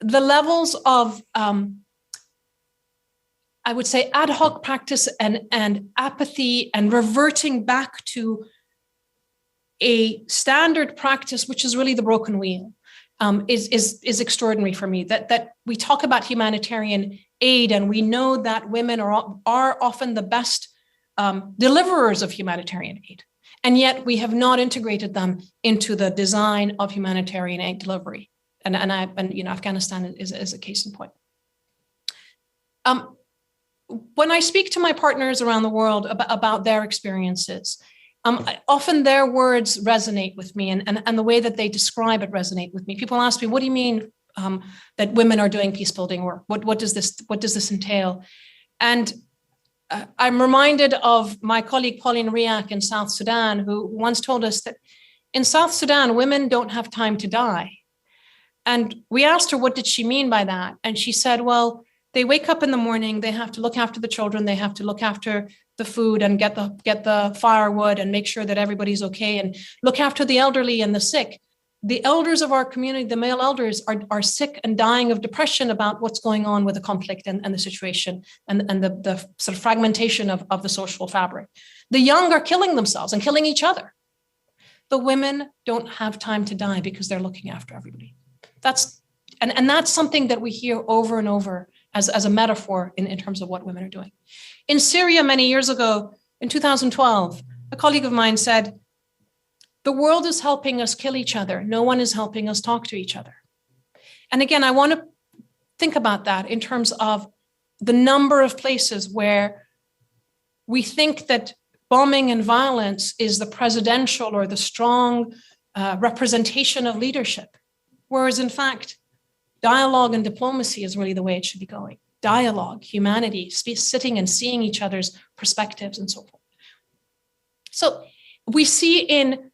The levels of I would say ad hoc practice and apathy and reverting back to a standard practice, which is really the broken wheel, is extraordinary for me. That we talk about humanitarian aid, and we know that women are often the best deliverers of humanitarian aid, and yet we have not integrated them into the design of humanitarian aid delivery. And Afghanistan is a case in point. When I speak to my partners around the world about their experiences, often their words resonate with me, and the way that they describe it resonate with me. People ask me, "What do you mean that women are doing peace building work? What does this entail?" And I'm reminded of my colleague Pauline Riak in South Sudan, who once told us that in South Sudan, women don't have time to die. And we asked her, what did she mean by that? And she said, well, they wake up in the morning, they have to look after the children, they have to look after the food and get the firewood and make sure that everybody's okay and look after the elderly and the sick. The elders of our community, the male elders, are sick and dying of depression about what's going on with the conflict and the situation and the sort of fragmentation of the social fabric. The young are killing themselves and killing each other. The women don't have time to die because they're looking after everybody. That's something that we hear over and over as a metaphor in terms of what women are doing. In Syria, many years ago, in 2012, a colleague of mine said, the world is helping us kill each other. No one is helping us talk to each other. And again, I want to think about that in terms of the number of places where we think that bombing and violence is the presidential or the strong representation of leadership. Whereas in fact, dialogue and diplomacy is really the way it should be going. Dialogue, humanity, sitting and seeing each other's perspectives and so forth. So we see in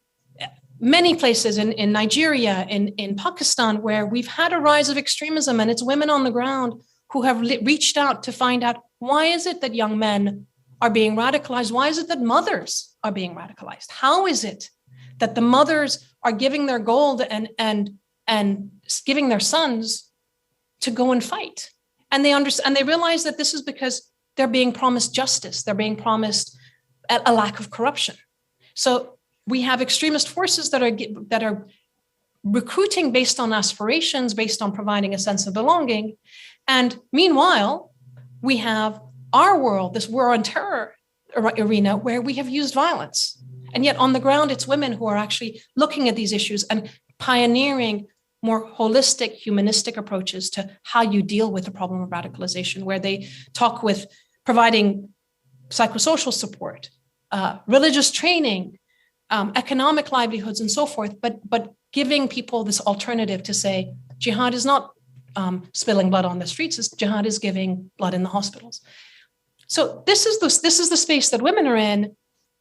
many places in Nigeria, in Pakistan, where we've had a rise of extremism, and it's women on the ground who have reached out to find out, why is it that young men are being radicalized? Why is it that mothers are being radicalized? How is it that the mothers are giving their gold and giving their sons to go and fight? And they understand, and they realize that this is because they're being promised justice. They're being promised a lack of corruption. So we have extremist forces that are recruiting based on aspirations, based on providing a sense of belonging. And meanwhile, we have our world, this war on terror arena, where we have used violence. And yet on the ground, it's women who are actually looking at these issues and pioneering more holistic, humanistic approaches to how you deal with the problem of radicalization, where they talk with providing psychosocial support, religious training, economic livelihoods, and so forth, but giving people this alternative to say, jihad is not spilling blood on the streets, jihad is giving blood in the hospitals. So this is the space that women are in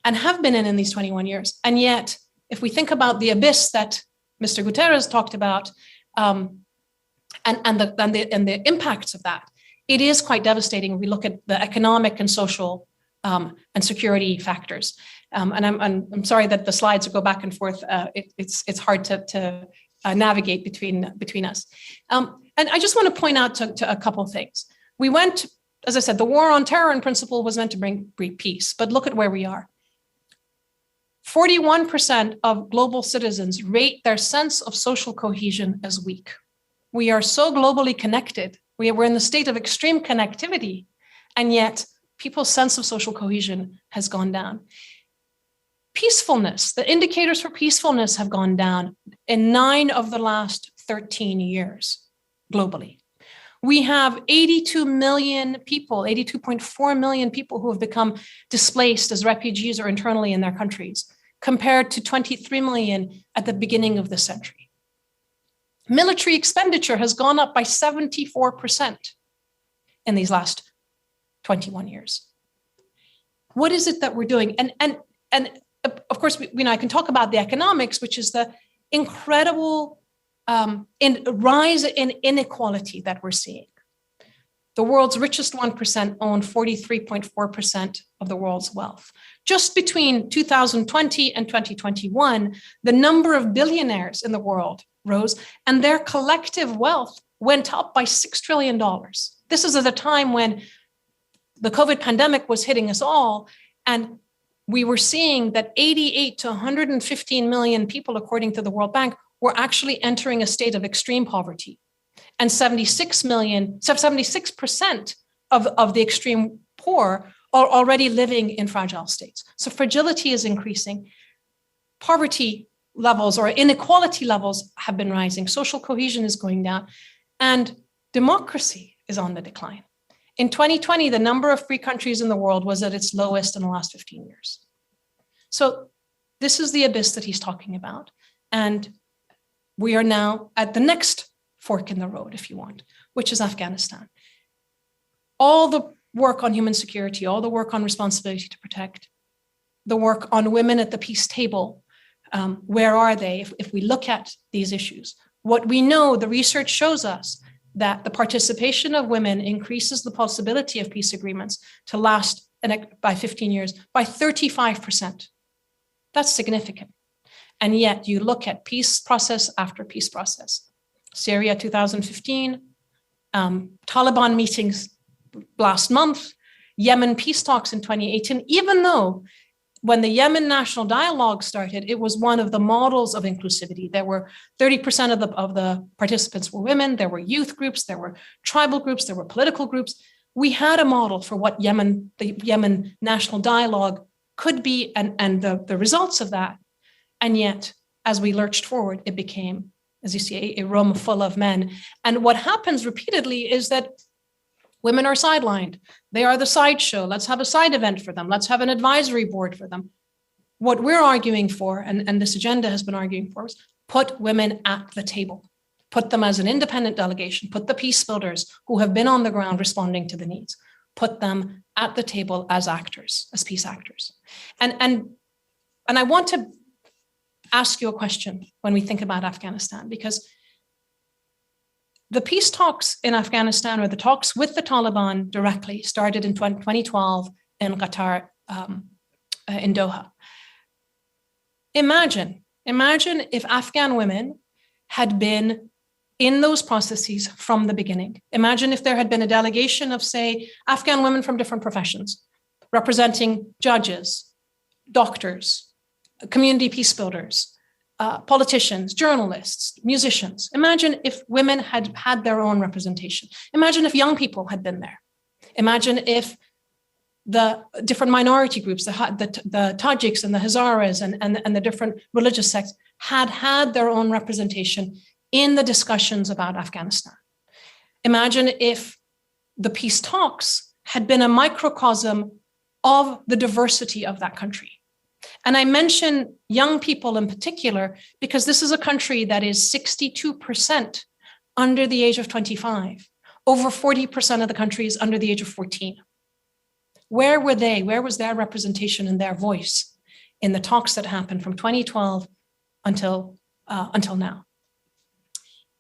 and have been in these 21 years. And yet, if we think about the abyss that Mr. Guterres talked about, and the impacts of that, it is quite devastating when we look at the economic and social and security factors. And I'm sorry that the slides go back and forth. It's hard to navigate between us. And I just want to point out to a couple of things. We went, as I said, the war on terror in principle was meant to bring peace, but look at where we are. 41% of global citizens rate their sense of social cohesion as weak. We are so globally connected. We're in the state of extreme connectivity, and yet people's sense of social cohesion has gone down. Peacefulness, the indicators for peacefulness have gone down in 9 of the last 13 years globally. We have 82 million people, 82.4 million people who have become displaced as refugees or internally in their countries, compared to 23 million at the beginning of the century. Military expenditure has gone up by 74% in these last 21 years. What is it that we're doing? And of course, I can talk about the economics, which is the incredible rise in inequality that we're seeing. The world's richest 1% own 43.4% of the world's wealth. Just between 2020 and 2021, the number of billionaires in the world rose, and their collective wealth went up by $6 trillion. This is at a time when the COVID pandemic was hitting us all, and we were seeing that 88 to 115 million people, according to the World Bank, were actually entering a state of extreme poverty. And 76% of the extreme poor are already living in fragile states. So fragility is increasing. Poverty levels or inequality levels have been rising. Social cohesion is going down. And democracy is on the decline. In 2020, the number of free countries in the world was at its lowest in the last 15 years. So this is the abyss that he's talking about. And we are now at the next fork in the road, if you want, which is Afghanistan. All the work on human security, all the work on responsibility to protect, the work on women at the peace table, where are they if we look at these issues? What we know, the research shows us that the participation of women increases the possibility of peace agreements to last by 15 years by 35%. That's significant. And yet you look at peace process after peace process. Syria 2015, Taliban meetings last month, Yemen peace talks in 2018, even though when the Yemen National Dialogue started, it was one of the models of inclusivity. There were 30% of the participants were women, there were youth groups, there were tribal groups, there were political groups. We had a model for what the Yemen National Dialogue could be and the results of that. And yet, as we lurched forward, it became, as you see, a room full of men. And what happens repeatedly is that women are sidelined. They are the sideshow. Let's have a side event for them. Let's have an advisory board for them. What we're arguing for, and this agenda has been arguing for, is put women at the table. Put them as an independent delegation. Put the peace builders who have been on the ground responding to the needs. Put them at the table as actors, as peace actors. And I want to ask you a question when we think about Afghanistan, because the peace talks in Afghanistan, or the talks with the Taliban directly, started in 2012 in Qatar, in Doha. Imagine if Afghan women had been in those processes from the beginning. Imagine if there had been a delegation of, say, Afghan women from different professions, representing judges, doctors, community peace builders, politicians, journalists, musicians. Imagine if women had had their own representation. Imagine if young people had been there. Imagine if the different minority groups, the Tajiks and the Hazaras and the different religious sects had their own representation in the discussions about Afghanistan. Imagine if the peace talks had been a microcosm of the diversity of that country. And I mention young people in particular because this is a country that is 62% under the age of 25. Over 40% of the country is under the age of 14. Where were they? Where was their representation and their voice in the talks that happened from 2012 until now?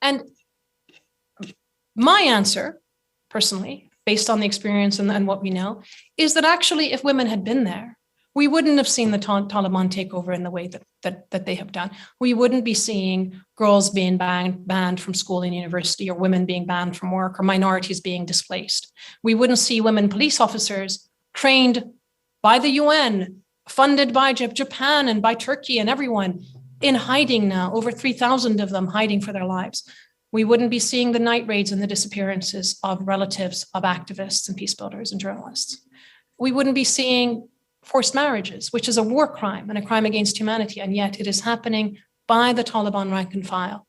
And My answer, personally, based on the experience and what we know, is that actually if women had been there, we wouldn't have seen the Taliban take over in the way that they have done. We wouldn't be seeing girls being banned from school and university, or women being banned from work, or minorities being displaced. We wouldn't see women police officers trained by the UN, funded by Japan and by Turkey and everyone, in hiding now, over 3,000 of them hiding for their lives. We wouldn't be seeing the night raids and the disappearances of relatives of activists and peace builders and journalists. We wouldn't be seeing forced marriages, which is a war crime and a crime against humanity, and yet it is happening by the Taliban rank and file.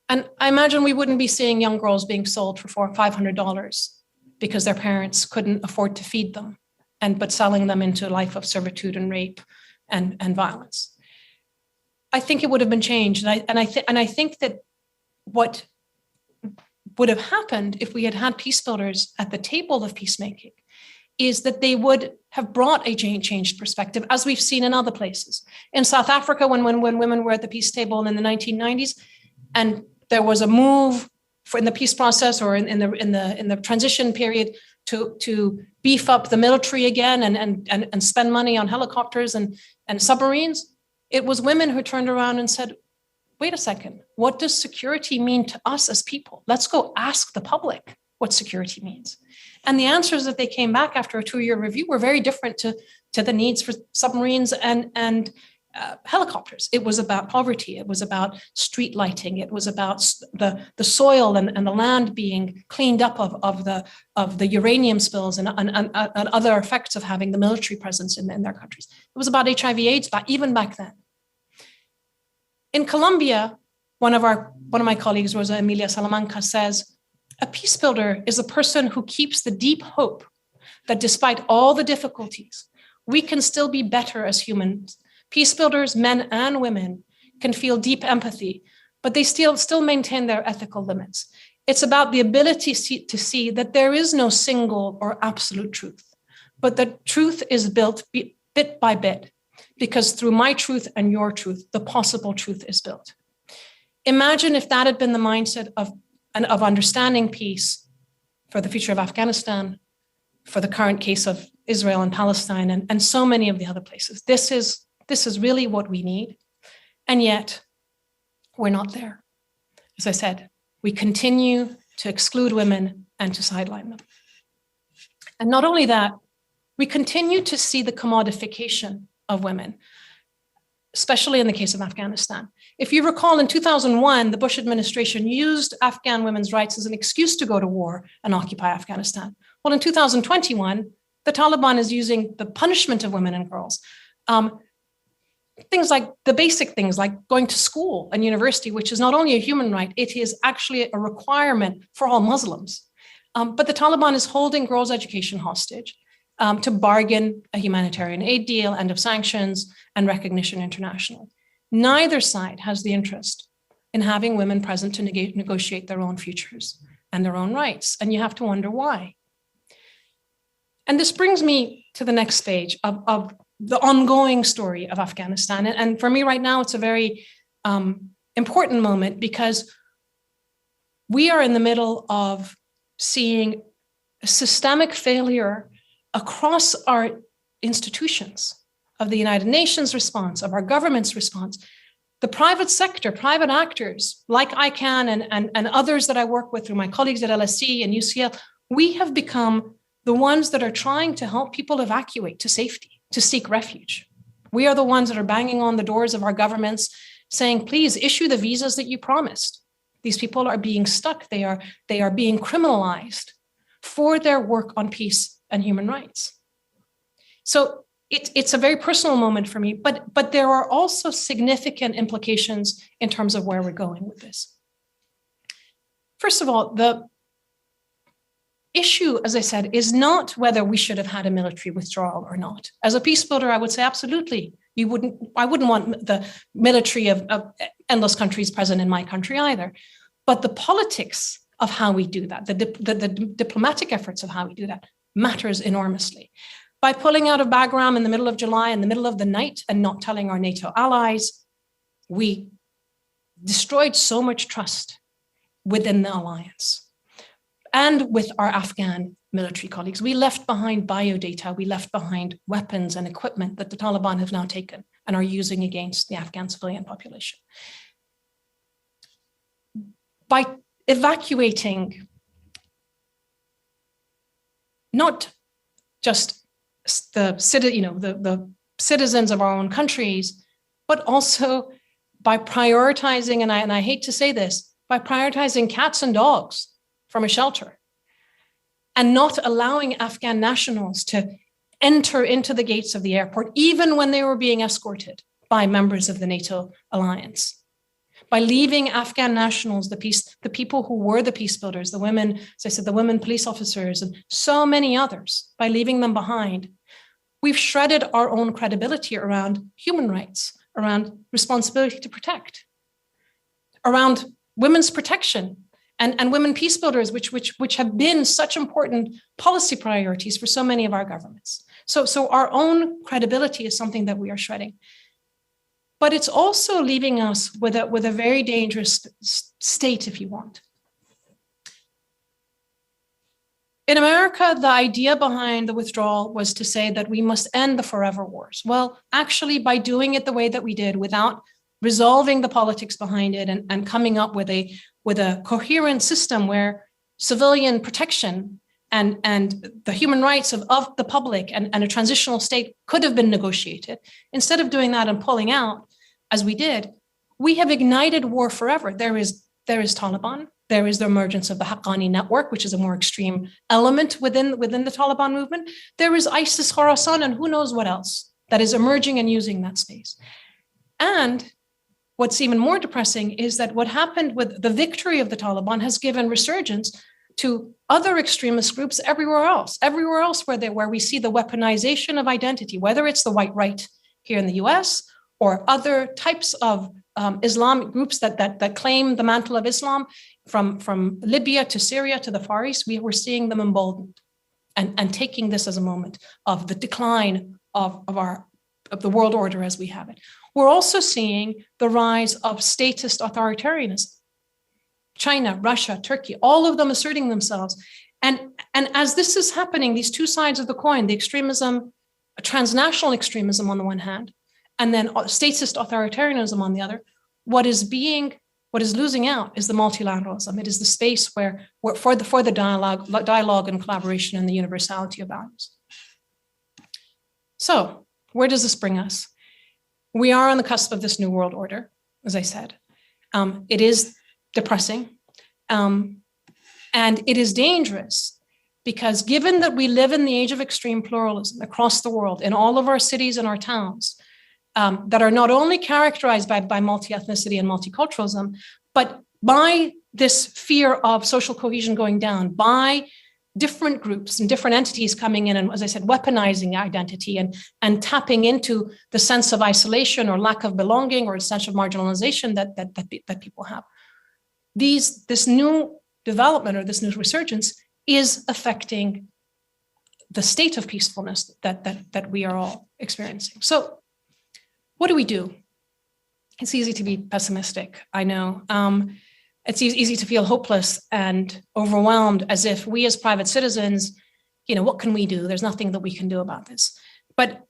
And I imagine we wouldn't be seeing young girls being sold for $500 because their parents couldn't afford to feed them, but selling them into a life of servitude and rape and violence. I think it would have been changed. And I think that what would have happened if we had had peace builders at the table of peacemaking is that they would have brought a changed perspective, as we've seen in other places. In South Africa, when women were at the peace table in the 1990s, and there was a move in the peace process or in the transition period to beef up the military again and spend money on helicopters and submarines, it was women who turned around and said, wait a second, what does security mean to us as people? Let's go ask the public what security means. And the answers that they came back after a 2-year review were very different to the needs for submarines and helicopters. It was about poverty. It was about street lighting. It was about the soil and the land being cleaned up of the uranium spills and other effects of having the military presence in their countries. It was about HIV/AIDS even back then. In Colombia, one of my colleagues, Rosa Emilia Salamanca, says, a peace builder is a person who keeps the deep hope that despite all the difficulties, we can still be better as humans. Peace builders, men and women, can feel deep empathy, but they still maintain their ethical limits. It's about the ability to see that there is no single or absolute truth, but that truth is built bit by bit, because through my truth and your truth, the possible truth is built. Imagine if that had been the mindset of understanding peace for the future of Afghanistan, for the current case of Israel and Palestine, and so many of the other places. This is really what we need. And yet, we're not there. As I said, we continue to exclude women and to sideline them. And not only that, we continue to see the commodification of women, especially in the case of Afghanistan. If you recall, in 2001, the Bush administration used Afghan women's rights as an excuse to go to war and occupy Afghanistan. Well, in 2021, the Taliban is using the punishment of women and girls. Things like the basic things like going to school and university, which is not only a human right, it is actually a requirement for all Muslims. But the Taliban is holding girls' education hostage to bargain a humanitarian aid deal, end of sanctions, and recognition internationally. Neither side has the interest in having women present to negotiate their own futures and their own rights. And you have to wonder why. And this brings me to the next page of the ongoing story of Afghanistan. And for me right now, it's a very important moment because we are in the middle of seeing a systemic failure across our institutions, of the United Nations response, of our government's response. The private sector, private actors like ICANN and others that I work with through my colleagues at LSE and UCL, we have become the ones that are trying to help people evacuate to safety, to seek refuge. We are the ones that are banging on the doors of our governments saying, please issue the visas that you promised. These people are being stuck. They are being criminalized for their work on peace and human rights. So it's a very personal moment for me, but there are also significant implications in terms of where we're going with this. First of all, the issue, as I said, is not whether we should have had a military withdrawal or not. As a peace builder, I would say absolutely. I wouldn't want the military of endless countries present in my country either. But the politics of how we do that, the diplomatic efforts of how we do that matters enormously. By pulling out of Bagram in the middle of July, in the middle of the night, and not telling our NATO allies, we destroyed so much trust. within the alliance. And with our Afghan military colleagues, we left behind biodata, we left behind weapons and equipment that the Taliban have now taken and are using against the Afghan civilian population. By evacuating not just the citizens of our own countries, but also by prioritizing, and I hate to say this, by prioritizing cats and dogs from a shelter and not allowing Afghan nationals to enter into the gates of the airport, even when they were being escorted by members of the NATO alliance. By leaving Afghan nationals, the people who were the peace builders, the women, as I said, the women police officers, and so many others, by leaving them behind, we've shredded our own credibility around human rights, around responsibility to protect, around women's protection and women peace builders, which have been such important policy priorities for so many of our governments. So our own credibility is something that we are shredding. But it's also leaving us with a very dangerous state, if you want. In America, the idea behind the withdrawal was to say that we must end the forever wars. Well, actually, by doing it the way that we did, without resolving the politics behind it and coming up with a coherent system where civilian protection and the human rights of the public and a transitional state could have been negotiated, instead of doing that and pulling out, as we did, we have ignited war forever. There is Taliban. There is the emergence of the Haqqani network, which is a more extreme element within the Taliban movement. There is ISIS, Khorasan, and who knows what else that is emerging and using that space. And what's even more depressing is that what happened with the victory of the Taliban has given resurgence to other extremist groups everywhere else where we see the weaponization of identity, whether it's the white right here in the US or other types of Islamic groups that claim the mantle of Islam, from Libya to Syria to the Far East. We're seeing them emboldened and taking this as a moment of the decline of the world order as we have it. We're also seeing the rise of statist authoritarianism. China, Russia, Turkey, all of them asserting themselves. And as this is happening, these two sides of the coin, the extremism, transnational extremism on the one hand, and then statist authoritarianism on the other, what is losing out is the multilateralism. It is the space where for the dialogue and collaboration and the universality of values. So where does this bring us? We are on the cusp of this new world order, as I said. It is depressing, and it is dangerous because given that we live in the age of extreme pluralism across the world, in all of our cities and our towns, that are not only characterized by multi-ethnicity and multiculturalism, but by this fear of social cohesion going down, by different groups and different entities coming in and, as I said, weaponizing identity and tapping into the sense of isolation or lack of belonging or a sense of marginalization that people have. This new development or this new resurgence is affecting the state of peacefulness that we are all experiencing. So what do we do? It's easy to be pessimistic, I know. It's easy to feel hopeless and overwhelmed, as if we as private citizens, what can we do? There's nothing that we can do about this. But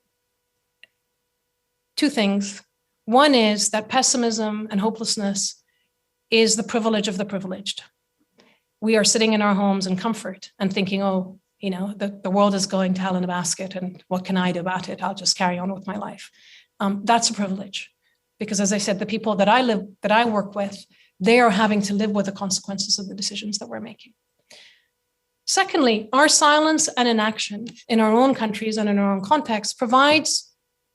two things. One is that pessimism and hopelessness is the privilege of the privileged. We are sitting in our homes in comfort and thinking, the world is going to hell in a basket, and what can I do about it? I'll just carry on with my life. That's a privilege, because as I said, the people that I work with, they are having to live with the consequences of the decisions that we're making. Secondly, our silence and inaction in our own countries and in our own context provides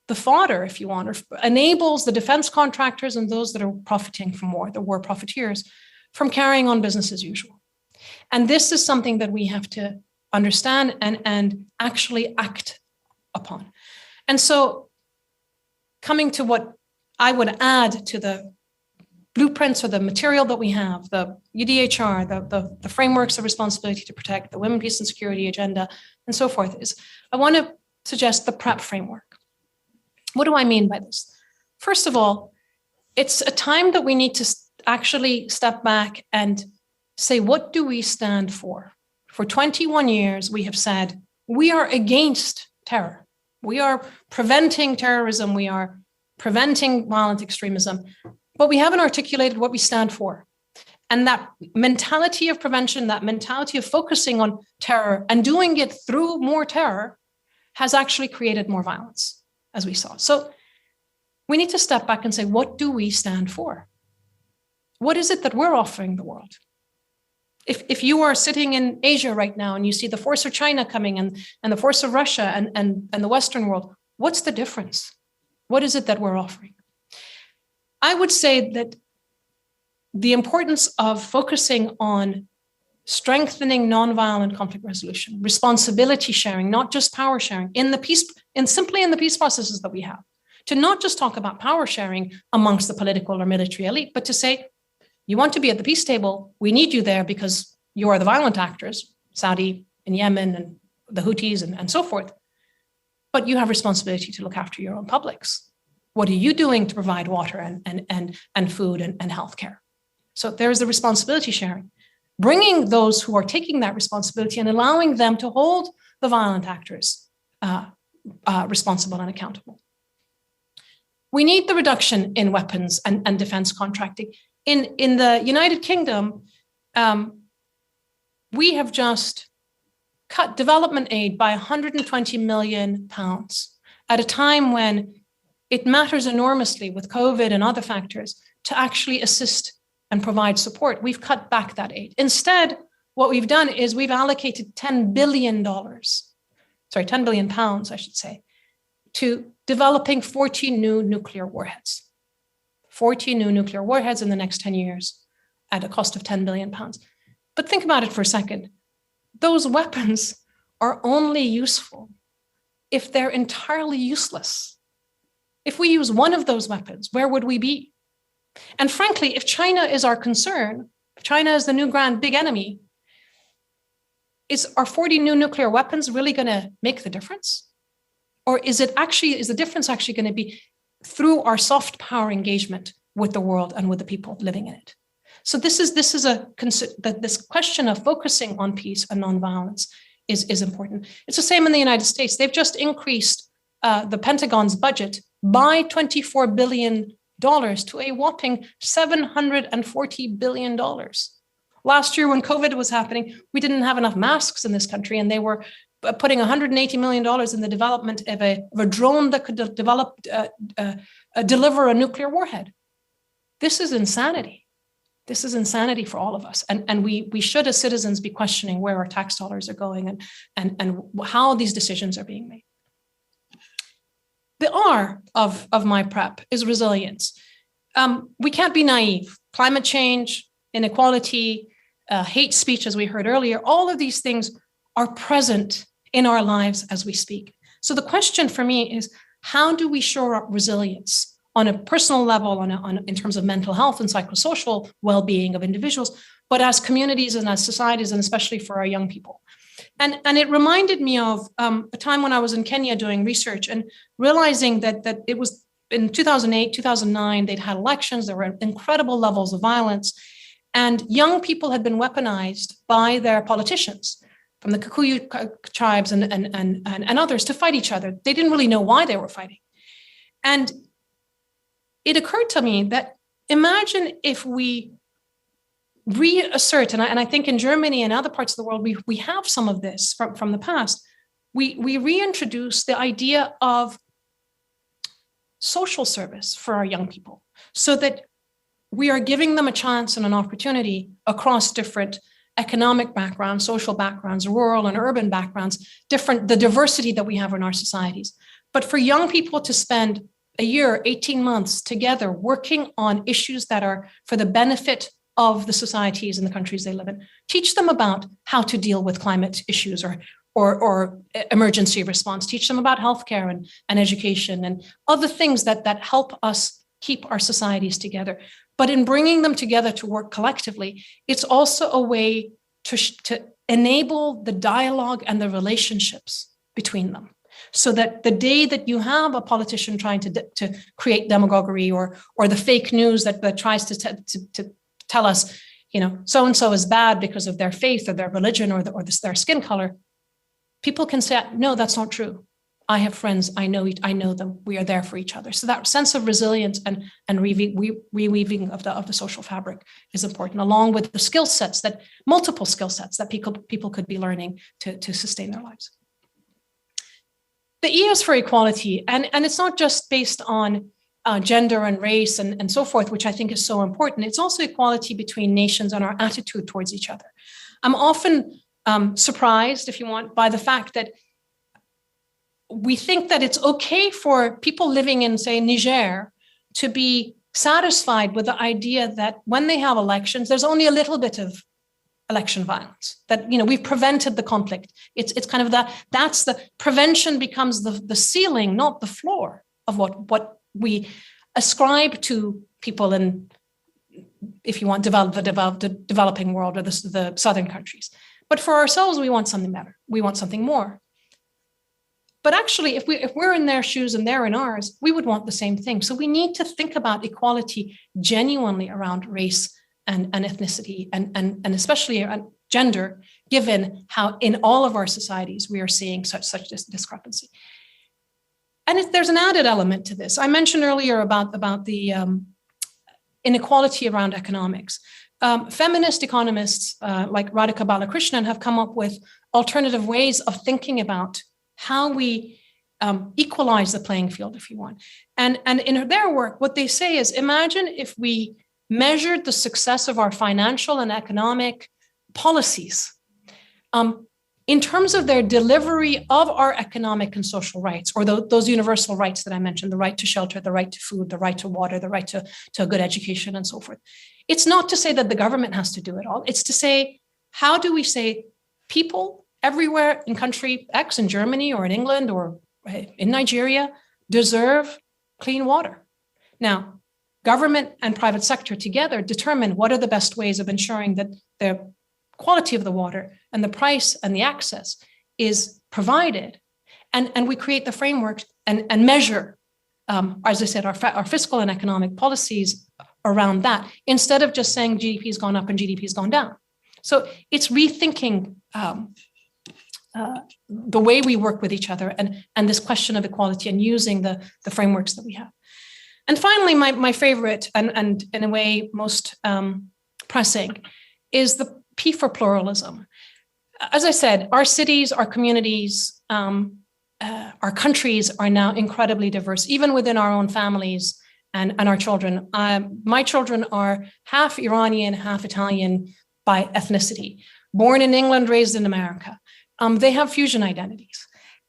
the fodder, if you want, or enables the defense contractors and those that are profiting from war, the war profiteers, from carrying on business as usual. And this is something that we have to understand and actually act upon. And so, coming to what I would add to the blueprints or the material that we have, the UDHR, the frameworks of responsibility to protect, the Women, Peace and Security agenda, and so forth, is I want to suggest the PrEP framework. What do I mean by this? First of all, it's a time that we need to actually step back and say, what do we stand for? For 21 years, we have said, we are against terror. We are preventing terrorism. We are preventing violent extremism, but we haven't articulated what we stand for. And that mentality of prevention, that mentality of focusing on terror and doing it through more terror has actually created more violence, as we saw. So we need to step back and say, what do we stand for? What is it that we're offering the world? If you are sitting in Asia right now and you see the force of China coming and the force of Russia and the Western world, what's the difference? What is it that we're offering? I would say that the importance of focusing on strengthening nonviolent conflict resolution, responsibility sharing, not just power sharing, simply in the peace processes that we have, to not just talk about power sharing amongst the political or military elite, but to say, you want to be at the peace table, we need you there because you are the violent actors, Saudi and Yemen and the Houthis and so forth, but you have responsibility to look after your own publics. What are you doing to provide water and food and healthcare? So there's the responsibility sharing, bringing those who are taking that responsibility and allowing them to hold the violent actors responsible and accountable. We need the reduction in weapons and defense contracting. In the United Kingdom, we have just cut development aid by £120 million at a time when it matters enormously with COVID and other factors to actually assist and provide support. We've cut back that aid. Instead, what we've done is we've allocated £10 billion, £10 billion, I should say, to developing 40 new nuclear warheads. 40 new nuclear warheads in the next 10 years at a cost of £10 billion. But think about it for a second. Those weapons are only useful if they're entirely useless. If we use one of those weapons, where would we be? And frankly, if China is our concern, if China is the new grand big enemy, are 40 new nuclear weapons really going to make the difference? Or is the difference actually going to be through our soft power engagement with the world and with the people living in it? So this question of focusing on peace and nonviolence is important. It's the same in the United States. They've just increased the Pentagon's budget by $24 billion to a whopping $740 billion. Last year when COVID was happening, we didn't have enough masks in this country, and they were putting $180 million in the development of a drone that could deliver a nuclear warhead. This is insanity. This is insanity for all of us. And we should, as citizens, be questioning where our tax dollars are going and how these decisions are being made. The R of my prep is resilience. We can't be naive. Climate change, inequality, hate speech, as we heard earlier, all of these things are present in our lives as we speak. So the question for me is, how do we shore up resilience on a personal level, in terms of mental health and psychosocial well-being of individuals, but as communities and as societies, and especially for our young people? And it reminded me of a time when I was in Kenya doing research and realizing that it was in 2008, 2009, they'd had elections, there were incredible levels of violence, and young people had been weaponized by their politicians from the Kikuyu tribes and others to fight each other. They didn't really know why they were fighting. And it occurred to me that imagine if we reassert, and I think in Germany and other parts of the world, we have some of this from the past. We reintroduce the idea of social service for our young people so that we are giving them a chance and an opportunity across different economic backgrounds, social backgrounds, rural and urban backgrounds, the diversity that we have in our societies. But for young people to spend a year, 18 months together working on issues that are for the benefit of the societies and the countries they live in, teach them about how to deal with climate issues or emergency response, teach them about healthcare and education and other things that help us keep our societies together. But in bringing them together to work collectively, it's also a way to enable the dialogue and the relationships between them. So that the day that you have a politician trying to create demagoguery or the fake news that tries to tell us, so-and-so is bad because of their faith or their religion or their skin color, people can say, no, that's not true. I have friends, I know them, we are there for each other. So that sense of resilience and reweaving of the social fabric is important, along with the multiple skill sets that people could be learning to sustain their lives. The E is for equality, and it's not just based on gender and race and so forth, which I think is so important. It's also equality between nations and our attitude towards each other. I'm often surprised, if you want, by the fact that we think that it's okay for people living in, say, Niger to be satisfied with the idea that when they have elections, there's only a little bit of election violence, that we've prevented the conflict. It's kind of that's the prevention becomes the ceiling, not the floor of what we ascribe to people in, if you want, the developing world or the southern countries. But for ourselves, we want something better. We want something more. But actually, if we're in their shoes and they're in ours, we would want the same thing. So we need to think about equality genuinely around race and ethnicity and especially around gender, given how in all of our societies we are seeing such discrepancy. And there's an added element to this. I mentioned earlier about the inequality around economics. Feminist economists like Radhika Balakrishnan have come up with alternative ways of thinking about how we equalize the playing field, if you want. And in their work, what they say is, imagine if we measured the success of our financial and economic policies in terms of their delivery of our economic and social rights, or those universal rights that I mentioned, the right to shelter, the right to food, the right to water, the right to a good education, and so forth. It's not to say that the government has to do it all. It's to say, how do we say people everywhere in country X, in Germany or in England or in Nigeria, deserve clean water? Now, government and private sector together determine what are the best ways of ensuring that the quality of the water and the price and the access is provided. And we create the framework and measure, as I said, our fiscal and economic policies around that, instead of just saying GDP has gone up and GDP has gone down. So it's rethinking the way we work with each other and this question of equality, and using the frameworks that we have. And finally, my favorite and in a way most pressing is the P for pluralism. As I said, our cities, our communities, our countries are now incredibly diverse, even within our own families and our children. My children are half Iranian, half Italian by ethnicity, born in England, raised in America. They have fusion identities.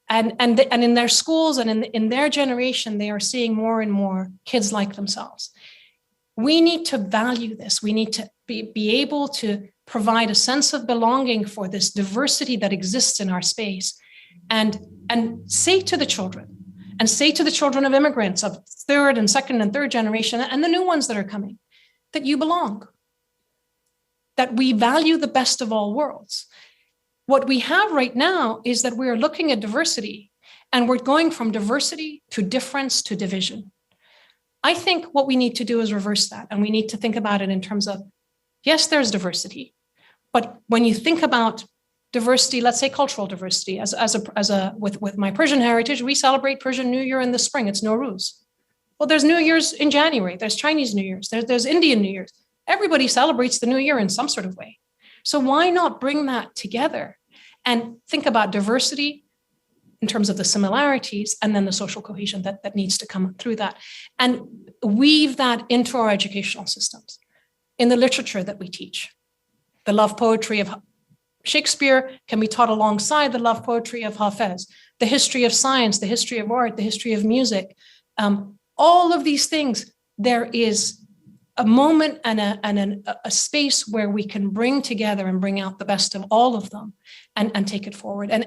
And in their schools and in their generation, they are seeing more and more kids like themselves. We need to value this. We need to be able to provide a sense of belonging for this diversity that exists in our space, and say to the children, and say to the children of immigrants of third and second and third generation, and the new ones that are coming, that you belong, that we value the best of all worlds. What we have right now is that we're looking at diversity, and we're going from diversity to difference to division. I think what we need to do is reverse that, and we need to think about it in terms of, yes, there's diversity, but when you think about diversity, let's say cultural diversity, with my Persian heritage, we celebrate Persian New Year in the spring. It's Nowruz. Well, there's New Year's in January. There's Chinese New Year's. There's Indian New Year's. Everybody celebrates the New Year in some sort of way. So why not bring that together and think about diversity in terms of the similarities, and then the social cohesion that needs to come through that, and weave that into our educational systems, in the literature that we teach. The love poetry of Shakespeare can be taught alongside the love poetry of Hafez, the history of science, the history of art, the history of music. All of these things, there is a moment and a space where we can bring together and bring out the best of all of them and take it forward. And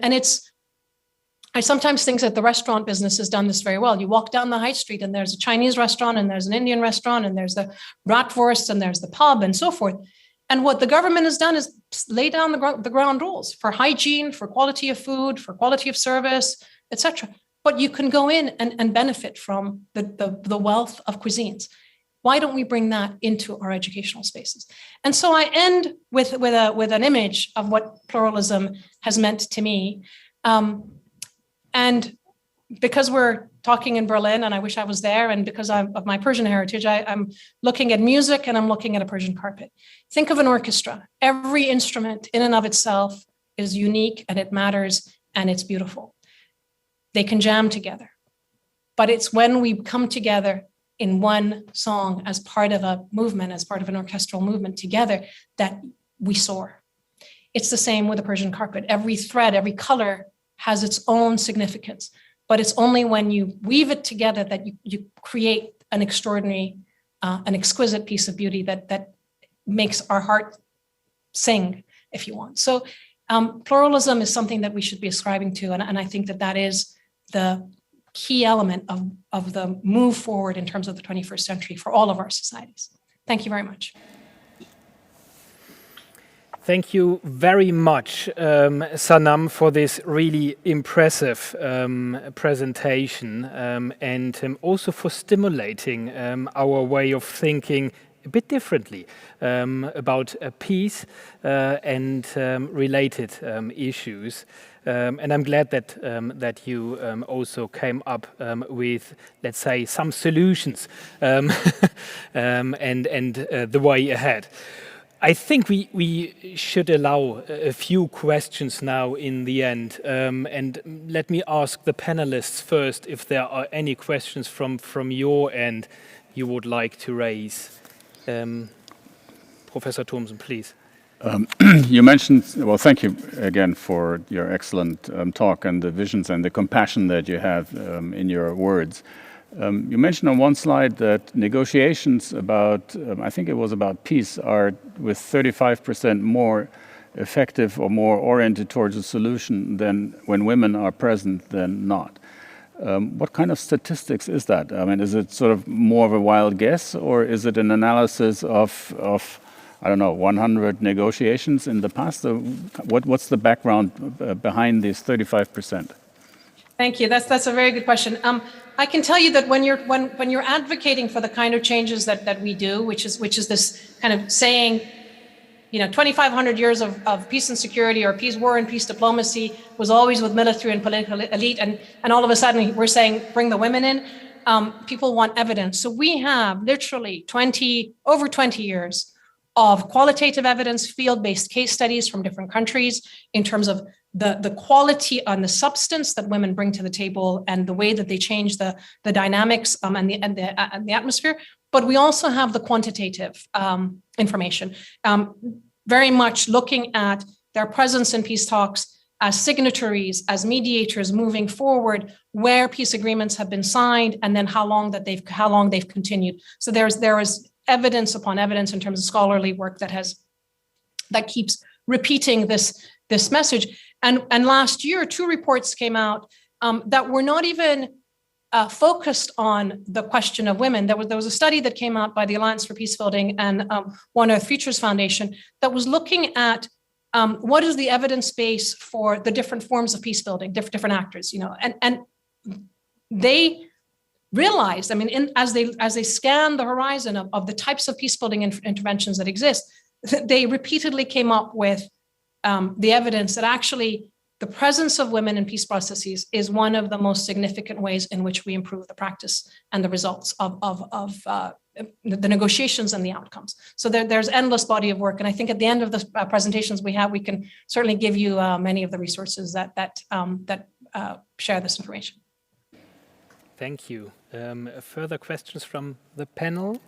I sometimes think that the restaurant business has done this very well. You walk down the high street and there's a Chinese restaurant and there's an Indian restaurant and there's the bratwurst and there's the pub and so forth. And what the government has done is lay down the ground rules for hygiene, for quality of food, for quality of service, etc. But you can go in and benefit from the wealth of cuisines. Why don't we bring that into our educational spaces? And so I end with an image of what pluralism has meant to me. And because we're talking in Berlin, and I wish I was there, and because of my Persian heritage, I'm looking at music and I'm looking at a Persian carpet. Think of an orchestra. Every instrument in and of itself is unique and it matters and it's beautiful. They can jam together. But it's when we come together in one song as part of a movement, as part of an orchestral movement together, that we soar. It's the same with the Persian carpet. Every thread, every color has its own significance, but it's only when you weave it together that you create an extraordinary, an exquisite piece of beauty that makes our heart sing, if you want. So pluralism is something that we should be ascribing to, and I think that is the key element of the move forward in terms of the 21st century for all of our societies. Thank you very much. Thank you very much, Sanam, for this really impressive presentation and also for stimulating our way of thinking a bit differently about peace and related issues. And I'm glad that you also came up with, let's say, some solutions and the way ahead. I think we should allow a few questions now in the end. And let me ask the panelists first if there are any questions from your end you would like to raise. Professor Thomsen, please. You mentioned, well, thank you again for your excellent talk and the visions and the compassion that you have in your words. You mentioned on one slide that negotiations about, I think it was about peace, are with 35% more effective or more oriented towards a solution than when women are present than not. What kind of statistics is that? I mean, is it sort of more of a wild guess, or is it an analysis of I don't know, 100 negotiations in the past? What's the background behind these 35%? Thank you. That's a very good question. I can tell you that when you're advocating for the kind of changes that we do, which is this kind of saying, 2,500 years of peace and security, or peace, war and peace diplomacy was always with military and political elite, and all of a sudden we're saying bring the women in. People want evidence. So we have literally over 20 years of qualitative evidence, field-based case studies from different countries in terms of the quality and the substance that women bring to the table and the way that they change the dynamics and the atmosphere. But we also have the quantitative information, very much looking at their presence in peace talks as signatories, as mediators moving forward, where peace agreements have been signed, and then how long they've continued. So there is evidence upon evidence in terms of scholarly work that keeps repeating this message. And last year, 2 reports came out that were not even focused on the question of women. There was a study that came out by the Alliance for Peacebuilding and One Earth Futures Foundation that was looking at what is the evidence base for the different forms of peacebuilding, different actors, and they realized, as they scan the horizon of the types of peacebuilding interventions that exist, they repeatedly came up with the evidence that actually the presence of women in peace processes is one of the most significant ways in which we improve the practice and the results of the negotiations and the outcomes. So there's endless body of work, and I think at the end of the presentations we can certainly give you many of the resources that share this information. Thank you. Further questions from the panel?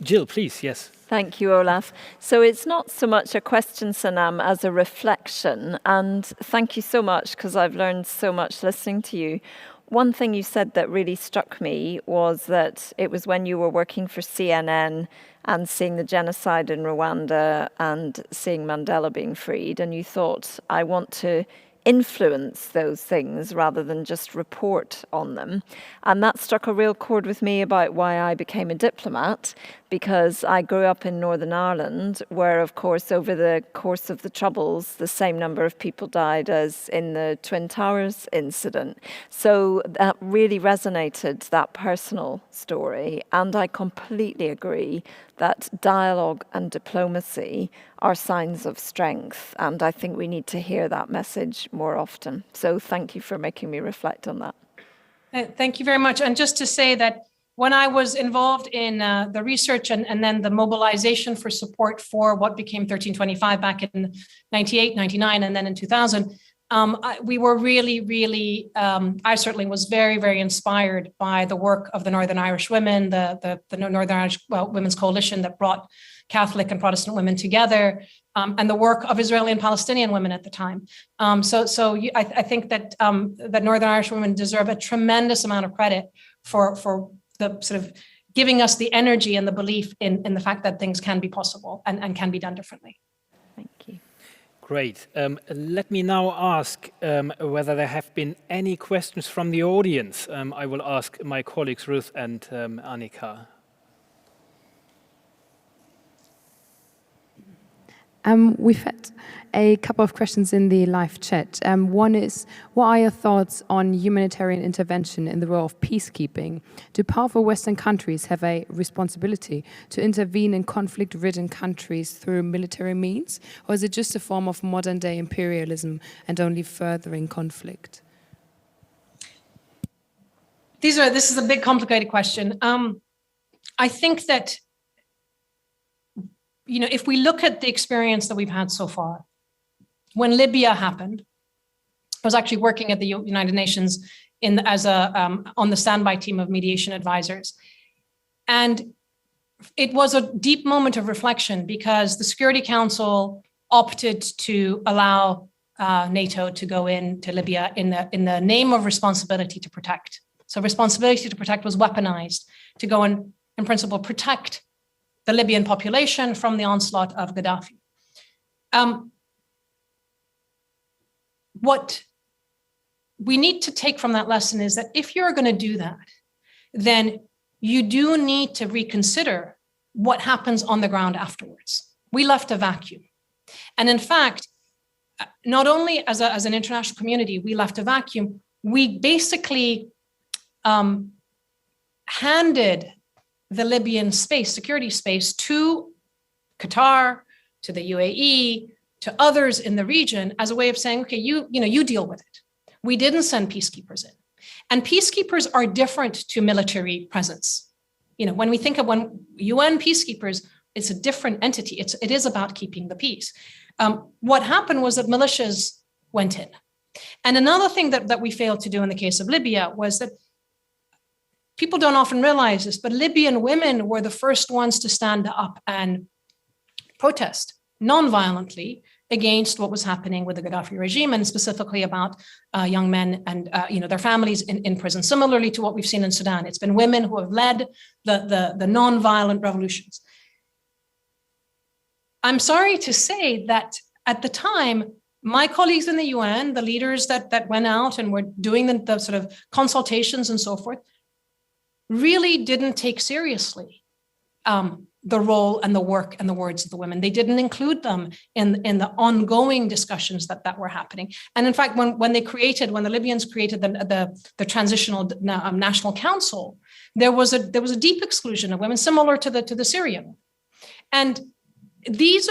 Jill, please, yes. Thank you, Olaf. So it's not so much a question, Sanam, as a reflection. And thank you so much, because I've learned so much listening to you. One thing you said that really struck me was that it was when you were working for CNN and seeing the genocide in Rwanda and seeing Mandela being freed, and you thought, I want to influence those things rather than just report on them. And that struck a real chord with me about why I became a diplomat, because I grew up in Northern Ireland, where, of course, over the course of the Troubles, the same number of people died as in the Twin Towers incident. So that really resonated, that personal story. And I completely agree that dialogue and diplomacy are signs of strength. And I think we need to hear that message more often. So thank you for making me reflect on that. Thank you very much. And just to say that when I was involved in the research and then the mobilization for support for what became 1325 back in 98, 99, and then in 2000, we were really, I certainly was very, very inspired by the work of the Northern Irish women, the Northern Irish Women's Coalition that brought Catholic and Protestant women together, and the work of Israeli and Palestinian women at the time. I think that that Northern Irish women deserve a tremendous amount of credit for the sort of giving us the energy and the belief in the fact that things can be possible and can be done differently. Thank you. Great. Let me now ask whether there have been any questions from the audience. I will ask my colleagues Ruth and Annika. We've had a couple of questions in the live chat. One is, what are your thoughts on humanitarian intervention in the role of peacekeeping? Do powerful Western countries have a responsibility to intervene in conflict-ridden countries through military means? Or is it just a form of modern-day imperialism and only furthering conflict? This is a big, complicated question. I think that if we look at the experience that we've had so far, when Libya happened, I was actually working at the United Nations on the standby team of mediation advisors. And it was a deep moment of reflection because the Security Council opted to allow NATO to go into Libya in the name of responsibility to protect. So responsibility to protect was weaponized to go and, in principle, protect the Libyan population from the onslaught of Gaddafi. What we need to take from that lesson is that if you're going to do that, then you do need to reconsider what happens on the ground afterwards. We left a vacuum. And in fact, not only as an international community, we left a vacuum, we basically handed the Libyan security space to Qatar, to the UAE, to others in the region as a way of saying, okay, you deal with it. We didn't send peacekeepers in. And peacekeepers are different to military presence. When we think of UN peacekeepers, it's a different entity. It is about keeping the peace. What happened was that militias went in. And another thing that we failed to do in the case of Libya was that people don't often realize this, but Libyan women were the first ones to stand up and protest non-violently against what was happening with the Gaddafi regime, and specifically about young men and their families in prison, similarly to what we've seen in Sudan. It's been women who have led the non-violent revolutions. I'm sorry to say that at the time, my colleagues in the UN, the leaders that went out and were doing the sort of consultations and so forth, really didn't take seriously the role and the work and the words of the women. They didn't include them in the ongoing discussions that were happening. And in fact, when the Libyans created the Transitional National Council, there was a deep exclusion of women, similar to the Syrian. And these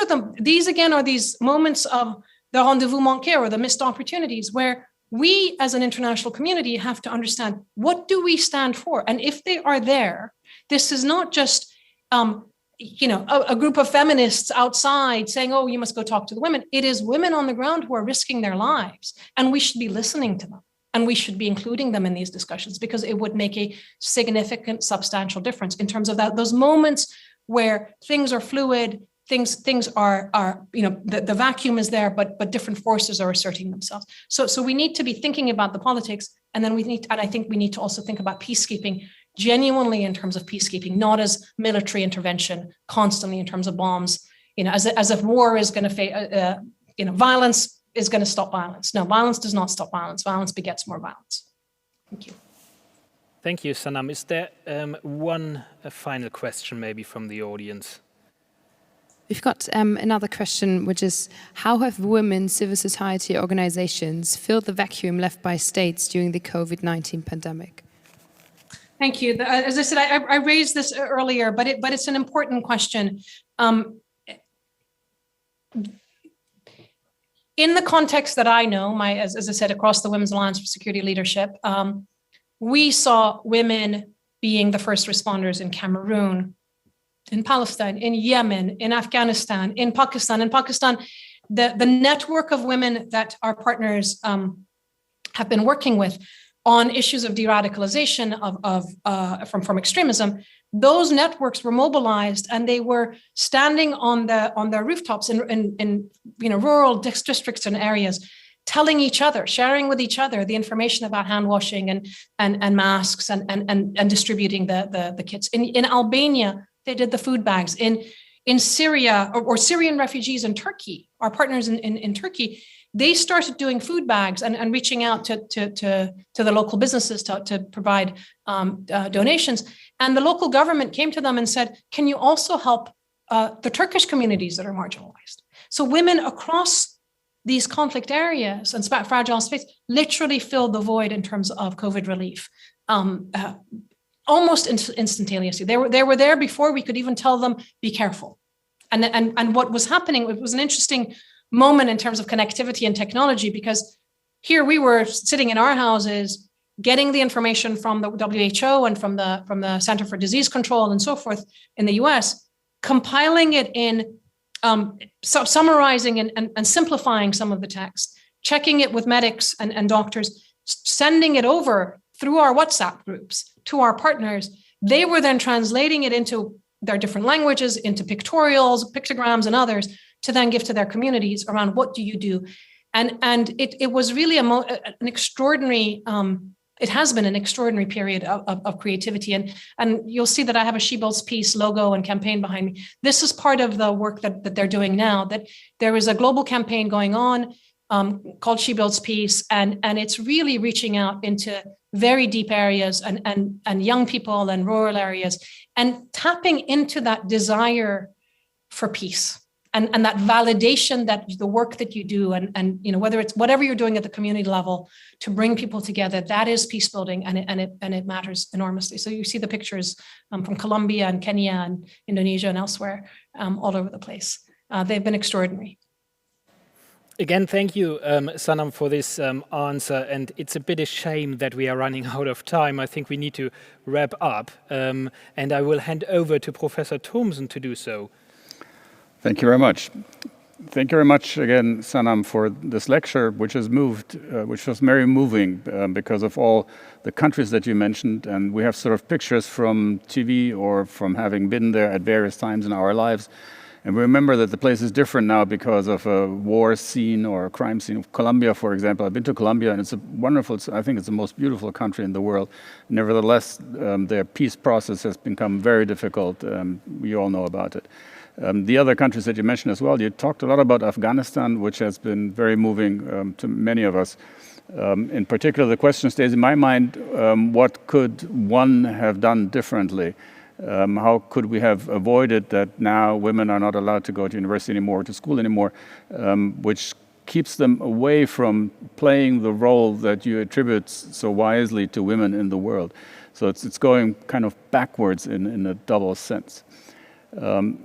again are these moments of the rendezvous manqué, or the missed opportunities, where we as an international community have to understand, what do we stand for? And if they are there, this is not just a group of feminists outside saying, oh, you must go talk to the women. It is women on the ground who are risking their lives, and we should be listening to them, and we should be including them in these discussions, because it would make a significant, substantial difference in terms of those moments where things are fluid, things are the vacuum is there, but different forces are asserting themselves. So we need to be thinking about the politics, and then I think we need to also think about peacekeeping genuinely in terms of peacekeeping, not as military intervention, constantly in terms of bombs, as if war is going to violence is going to stop violence. No, violence does not stop violence. Violence begets more violence. Thank you. Thank you, Sanam. Is there one final question maybe from the audience? We've got another question, which is, how have women civil society organizations filled the vacuum left by states during the COVID-19 pandemic? Thank you. As I said, I raised this earlier, but it's an important question. In the context that I know, as I said, across the Women's Alliance for Security Leadership, we saw women being the first responders in Cameroon, in Palestine, in Yemen, in Afghanistan, in Pakistan. In Pakistan, the network of women that our partners have been working with on issues of de-radicalization from extremism, those networks were mobilized and they were standing on their rooftops in rural districts and areas, telling each other, sharing with each other the information about hand washing and masks and distributing the kits. In Albania, they did the food bags. In Syria or Syrian refugees in Turkey, our partners in Turkey, they started doing food bags and reaching out to the local businesses to provide donations. And the local government came to them and said, can you also help the Turkish communities that are marginalized? So women across these conflict areas and fragile space literally filled the void in terms of COVID relief. Almost instantaneously. They were there before we could even tell them, be careful. And what was happening, it was an interesting moment in terms of connectivity and technology, because here we were sitting in our houses, getting the information from the WHO and from the Center for Disease Control and so forth in the US, compiling it in, summarizing and simplifying some of the text, checking it with medics and doctors, sending it over through our WhatsApp groups to our partners. They were then translating it into their different languages, into pictorials, pictograms, and others, to then give to their communities around what do you do. And it was really an extraordinary, it has been an extraordinary period of creativity. And you'll see that I have a She Builds Peace logo and campaign behind me. This is part of the work that they're doing now, that there is a global campaign going on called She Builds Peace. And it's really reaching out into very deep areas and young people and rural areas, and tapping into that desire for peace. And that validation that the work that you do and whether it's whatever you're doing at the community level to bring people together, that is peace building, and it matters enormously. So you see the pictures from Colombia and Kenya and Indonesia and elsewhere, all over the place. They've been extraordinary. Again, thank you, Sanam, for this answer. And it's a bit a shame that we are running out of time. I think we need to wrap up. And I will hand over to Professor Thomsen to do so. Thank you very much. Thank you very much again, Sanam, for this lecture, which was very moving because of all the countries that you mentioned. And we have sort of pictures from TV or from having been there at various times in our lives. And we remember that the place is different now because of a war scene or a crime scene. Colombia, for example, I've been to Colombia, and it's a wonderful, I think it's the most beautiful country in the world. Nevertheless, their peace process has become very difficult. We all know about it. The other countries that you mentioned as well, you talked a lot about Afghanistan, which has been very moving to many of us. In particular, the question stays in my mind, what could one have done differently? How could we have avoided that now women are not allowed to go to university anymore, to school anymore, which keeps them away from playing the role that you attribute so wisely to women in the world. So it's going kind of backwards in a double sense.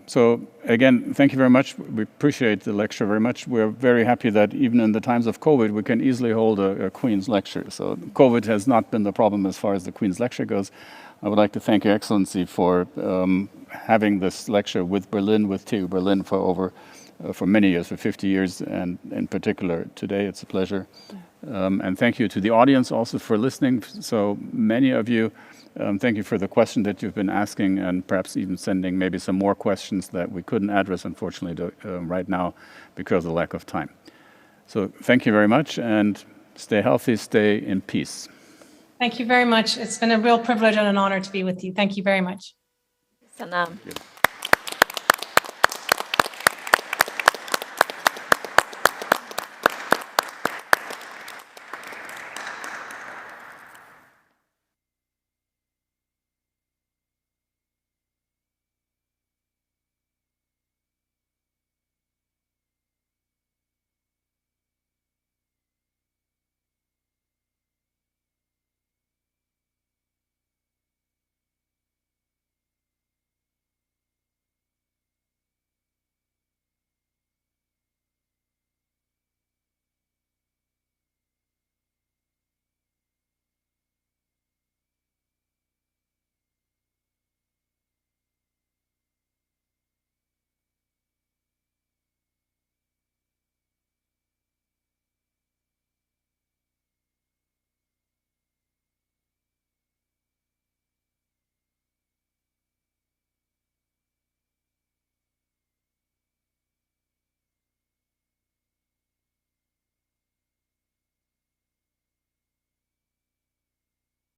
So again, thank you very much. We appreciate the lecture very much. We're very happy that even in the times of COVID, we can easily hold a Queen's lecture. So COVID has not been the problem as far as the Queen's lecture goes. I would like to thank Your Excellency for having this lecture with TU Berlin for many years, for 50 years, and in particular today. It's a pleasure. And thank you to the audience also for listening. So many of you, thank you for the question that you've been asking, and perhaps even sending maybe some more questions that we couldn't address, unfortunately, right now because of the lack of time. So thank you very much, and stay healthy, stay in peace. Thank you very much. It's been a real privilege and an honor to be with you. Thank you very much. Sanam.